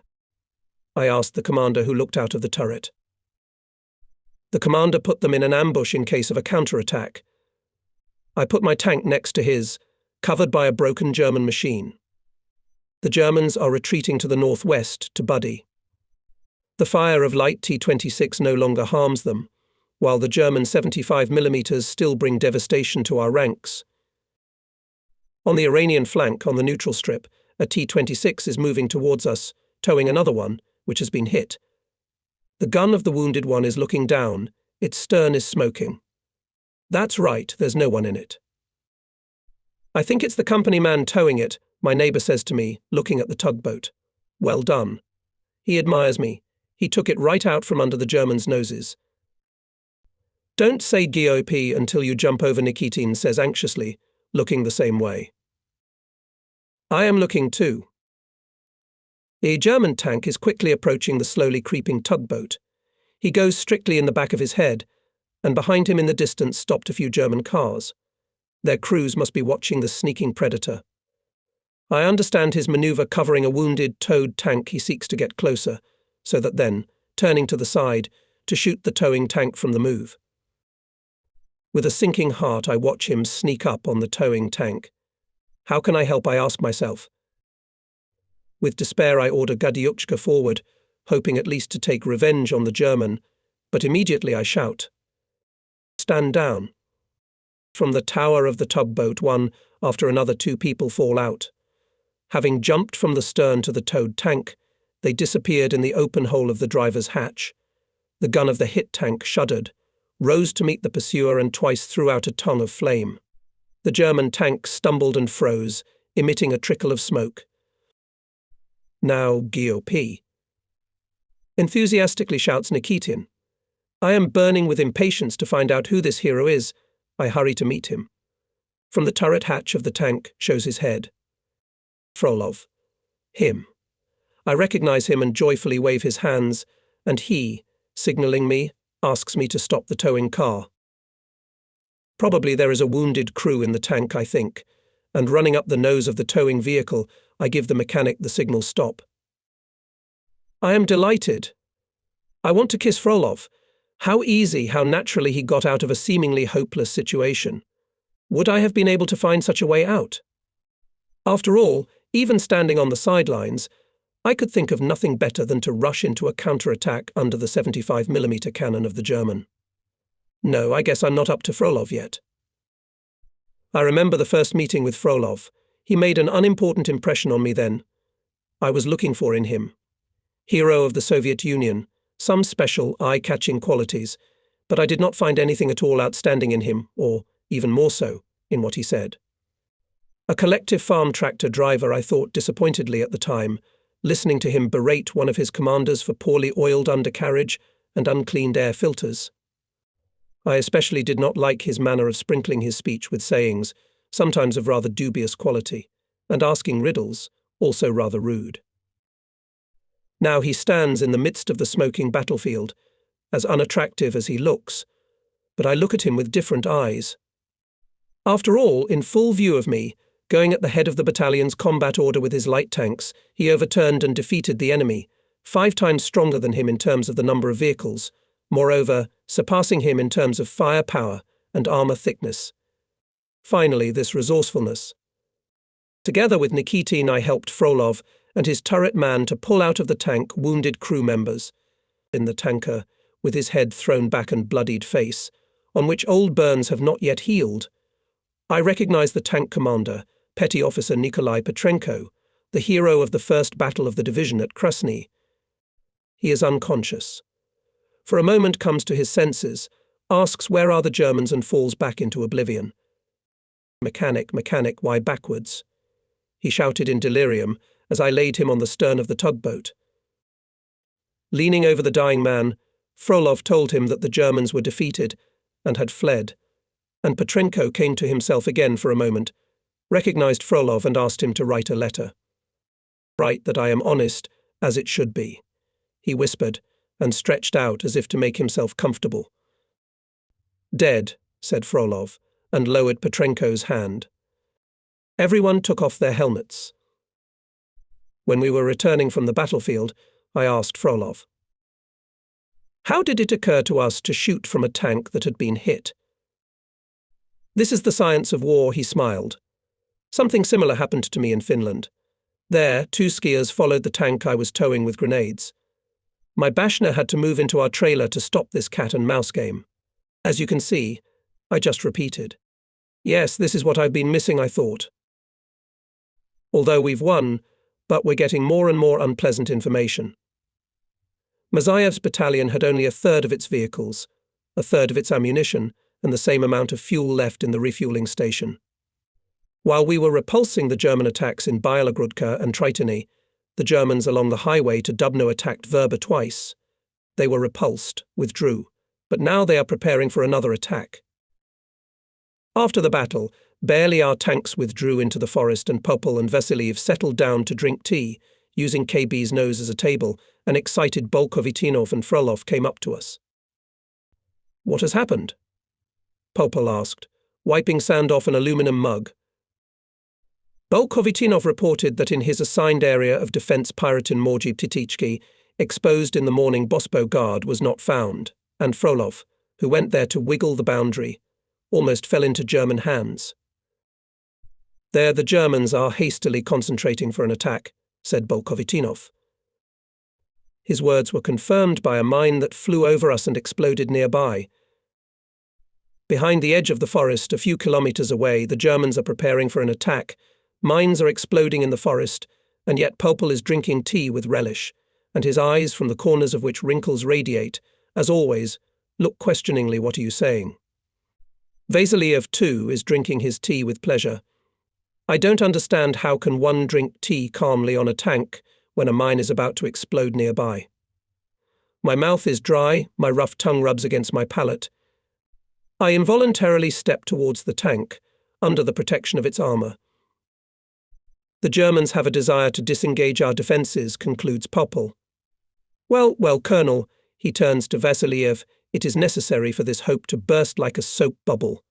I asked the commander who looked out of the turret. The commander put them in an ambush in case of a counterattack. I put my tank next to his, covered by a broken German machine. The Germans are retreating to the northwest, to Buddy. The fire of light T-26 no longer harms them, while the German 75mm still bring devastation to our ranks. On the Iranian flank, on the neutral strip, a T-26 is moving towards us, towing another one, which has been hit. The gun of the wounded one is looking down, its stern is smoking. That's right, there's no one in it. "I think it's the company man towing it," my neighbour says to me, looking at the tugboat. "Well done." He admires me. He took it right out from under the Germans' noses. "Don't say GOP until you jump over," Nikitin says anxiously, looking the same way. I am looking too. A German tank is quickly approaching the slowly creeping tugboat. He goes strictly in the back of his head, and behind him in the distance stopped a few German cars. Their crews must be watching the sneaking predator. I understand his maneuver covering a wounded, towed tank. He seeks to get closer, so that then, turning to the side, to shoot the towing tank from the move. With a sinking heart, I watch him sneak up on the towing tank. How can I help, I ask myself. With despair, I order Gadyukchka forward, hoping at least to take revenge on the German, but immediately I shout, "Stand down." From the tower of the tugboat, one after another 2 people fall out. Having jumped from the stern to the towed tank, they disappeared in the open hole of the driver's hatch. The gun of the hit tank shuddered, rose to meet the pursuer and twice threw out a tongue of flame. The German tank stumbled and froze, emitting a trickle of smoke. "Now GOP." Enthusiastically shouts Nikitin. I am burning with impatience to find out who this hero is. I hurry to meet him. From the turret hatch of the tank shows his head. Frolov. Him. I recognize him and joyfully wave his hands, and he, signaling me, asks me to stop the towing car. Probably there is a wounded crew in the tank, I think, and running up the nose of the towing vehicle, I give the mechanic the signal stop. I am delighted. I want to kiss Frolov. How easy, how naturally he got out of a seemingly hopeless situation. Would I have been able to find such a way out? After all, even standing on the sidelines, I could think of nothing better than to rush into a counterattack under the 75mm cannon of the German. No, I guess I'm not up to Frolov yet. I remember the first meeting with Frolov. He made an unimportant impression on me then. I was looking for in him. Hero of the Soviet Union, some special, eye-catching qualities, but I did not find anything at all outstanding in him, or, even more so, in what he said. A collective farm tractor driver, I thought disappointedly at the time, listening to him berate one of his commanders for poorly oiled undercarriage and uncleaned air filters. I especially did not like his manner of sprinkling his speech with sayings, sometimes of rather dubious quality, and asking riddles, also rather rude. Now he stands in the midst of the smoking battlefield, as unattractive as he looks, but I look at him with different eyes. After all, in full view of me, going at the head of the battalion's combat order with his light tanks, he overturned and defeated the enemy, 5 times stronger than him in terms of the number of vehicles, moreover, surpassing him in terms of firepower and armor thickness. Finally, this resourcefulness. Together with Nikitin, I helped Frolov and his turret man to pull out of the tank wounded crew members. In the tanker, with his head thrown back and bloodied face, on which old burns have not yet healed, I recognized the tank commander, Petty Officer Nikolai Petrenko, the hero of the first battle of the division at Krasny. He is unconscious. For a moment comes to his senses, asks where are the Germans and falls back into oblivion. Mechanic, why backwards? He shouted in delirium as I laid him on the stern of the tugboat. Leaning over the dying man, Frolov told him that the Germans were defeated and had fled, and Petrenko came to himself again for a moment, recognized Frolov and asked him to write a letter. Write that I am honest, as it should be, he whispered, and stretched out as if to make himself comfortable. Dead, said Frolov, and lowered Petrenko's hand. Everyone took off their helmets. When we were returning from the battlefield, I asked Frolov, how did it occur to us to shoot from a tank that had been hit? This is the science of war, he smiled. Something similar happened to me in Finland. There, 2 skiers followed the tank I was towing with grenades. My Bashner had to move into our trailer to stop this cat-and-mouse game. As you can see, I just repeated. Yes, this is what I've been missing, I thought. Although we've won, but we're getting more and more unpleasant information. Mazayev's battalion had only 1/3 of its vehicles, 1/3 of its ammunition, and the same amount of fuel left in the refueling station. While we were repulsing the German attacks in Bialogrodka and Tritony, the Germans along the highway to Dubno attacked Verba twice. They were repulsed, withdrew, but now they are preparing for another attack. After the battle, barely our tanks withdrew into the forest and Popel and Vasiliev settled down to drink tea, using KB's nose as a table, and excited Bolkovitinov and Frolov came up to us. What has happened? Popel asked, wiping sand off an aluminum mug. Bolkovitinov reported that in his assigned area of defense Pyrotin Morji Ptitichki, exposed in the morning Bosbo Guard was not found, and Frolov, who went there to wiggle the boundary, almost fell into German hands. There the Germans are hastily concentrating for an attack, said Bolkovitinov. His words were confirmed by a mine that flew over us and exploded nearby. Behind the edge of the forest, a few kilometers away, the Germans are preparing for an attack. Mines are exploding in the forest, and yet Popel is drinking tea with relish, and his eyes, from the corners of which wrinkles radiate, as always, look questioningly. What are you saying? Vasiliev, too, is drinking his tea with pleasure. I don't understand how can one drink tea calmly on a tank when a mine is about to explode nearby. My mouth is dry, my rough tongue rubs against my palate. I involuntarily step towards the tank, under the protection of its armor. The Germans have a desire to disengage our defences, concludes Popel. Well, Colonel, he turns to Vasiliev, it is necessary for this hope to burst like a soap bubble.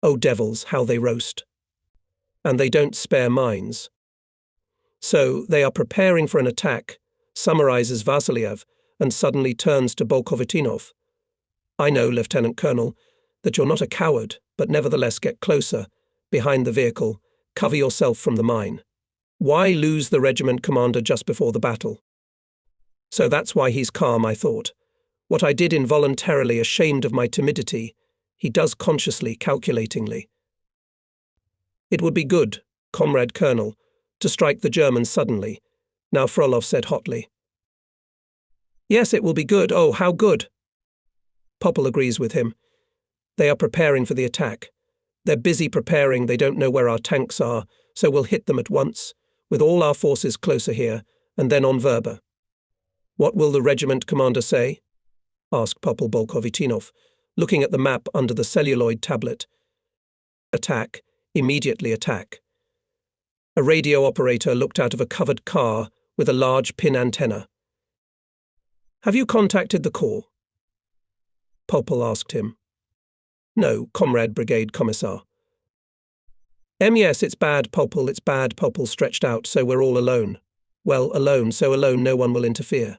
Oh devils, how they roast. And they don't spare mines. So they are preparing for an attack, summarizes Vasiliev, and suddenly turns to Bolkovitinov. I know, Lieutenant Colonel, that you're not a coward, but nevertheless get closer, behind the vehicle, cover yourself from the mine. Why lose the regiment commander just before the battle? So that's why he's calm, I thought. What I did involuntarily, ashamed of my timidity, he does consciously, calculatingly. It would be good, Comrade Colonel, to strike the Germans suddenly, now Frolov said hotly. Yes, it will be good. Oh, how good! Popple agrees with him. They are preparing for the attack. They're busy preparing, they don't know where our tanks are, so we'll hit them at once, with all our forces closer here, and then on Verba. What will the regiment commander say? Asked Popple Bolkovitinov, looking at the map under the celluloid tablet. Attack, immediately attack. A radio operator looked out of a covered car with a large pin antenna. Have you contacted the Corps? Popple asked him. No, Comrade Brigade Commissar. Yes, it's bad, Popple, stretched out, so we're all alone. Well, alone, so alone no one will interfere.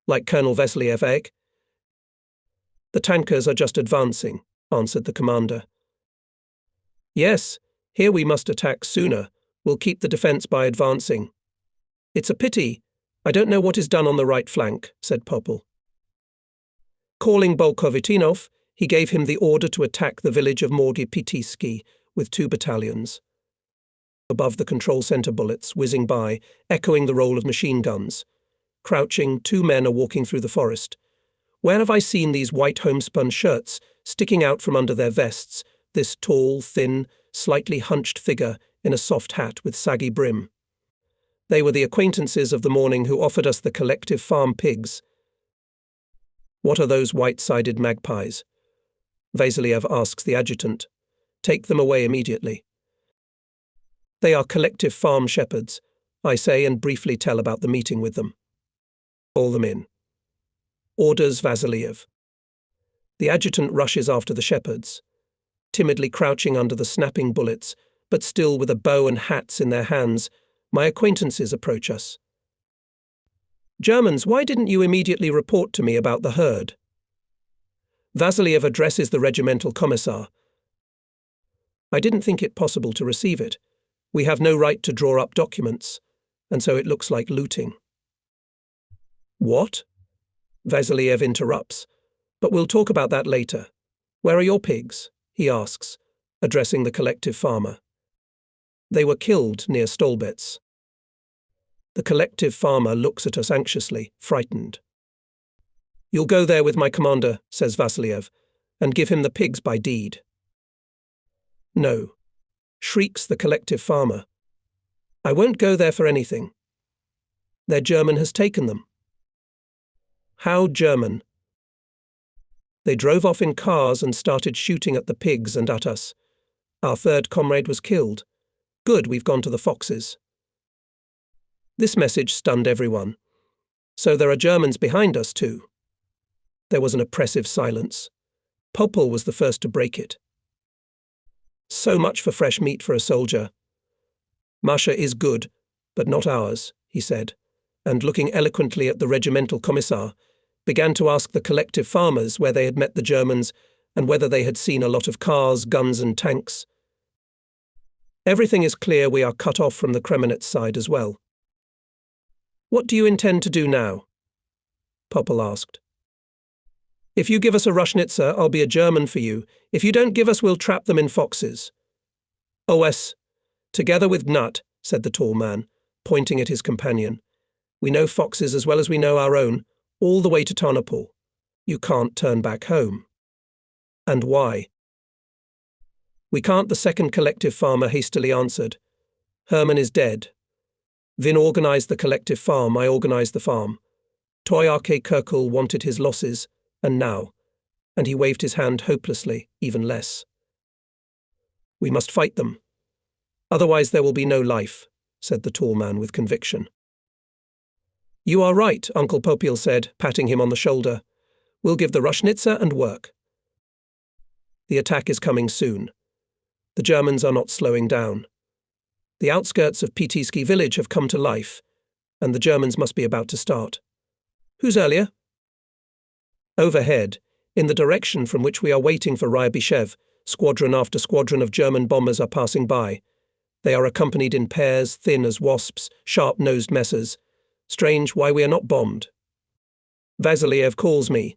Like Colonel Vasiliev, eh? The tankers are just advancing, answered the commander. Yes, here we must attack sooner. We'll keep the defence by advancing. It's a pity. I don't know what is done on the right flank, said Popple. Calling Bolkovitinov, he gave him the order to attack the village of Morgi-Pitiski with 2 battalions. Above the control centre bullets whizzing by, echoing the roll of machine guns. Crouching, 2 men are walking through the forest. Where have I seen these white homespun shirts sticking out from under their vests, this tall, thin, slightly hunched figure in a soft hat with saggy brim? They were the acquaintances of the morning who offered us the collective farm pigs. What are those white-sided magpies? Vasiliev asks the adjutant. Take them away immediately. They are collective farm shepherds, I say, and briefly tell about the meeting with them. Call them in. Orders Vasiliev. The adjutant rushes after the shepherds, timidly crouching under the snapping bullets, but still with a bow and hats in their hands. My acquaintances approach us. Germans, why didn't you immediately report to me about the herd? Vasiliev addresses the regimental commissar. I didn't think it possible to receive it. We have no right to draw up documents, and so it looks like looting. What? Vasiliev interrupts. But we'll talk about that later. Where are your pigs? He asks, addressing the collective farmer. They were killed near Stolbets. The collective farmer looks at us anxiously, frightened. You'll go there with my commander, says Vasiliev, and give him the pigs by deed. No, shrieks the collective farmer. I won't go there for anything. Their German has taken them. How German? They drove off in cars and started shooting at the pigs and at us. Our 3rd comrade was killed. Good, we've gone to the foxes. This message stunned everyone. So there are Germans behind us too. There was an oppressive silence. Popple was the first to break it. So much for fresh meat for a soldier. Masha is good, but not ours, he said, and looking eloquently at the regimental commissar, began to ask the collective farmers where they had met the Germans and whether they had seen a lot of cars, guns and tanks. Everything is clear, we are cut off from the Kremenets side as well. What do you intend to do now? Popple asked. If you give us a Rushnitzer, I'll be a German for you. If you don't give us, we'll trap them in foxes. OS, together with Nut, said the tall man, pointing at his companion. We know foxes as well as we know our own, all the way to Tarnopol. You can't turn back home. And why? We can't, the 2nd collective farmer hastily answered. Herman is dead. Vin organised the collective farm, I organised the farm. Toyarke Kirkel wanted his losses, and now, and he waved his hand hopelessly, even less. We must fight them. Otherwise there will be no life, said the tall man with conviction. You are right, Uncle Popiel said, patting him on the shoulder. We'll give the Rushnitzer and work. The attack is coming soon. The Germans are not slowing down. The outskirts of Pitiski village have come to life, and the Germans must be about to start. Who's earlier? Overhead, In the direction from which we are waiting for Ryabyshev, squadron after squadron of German bombers are passing by. They are accompanied in pairs, thin as wasps, sharp-nosed messers. Strange why we are not bombed. Vasiliev calls me.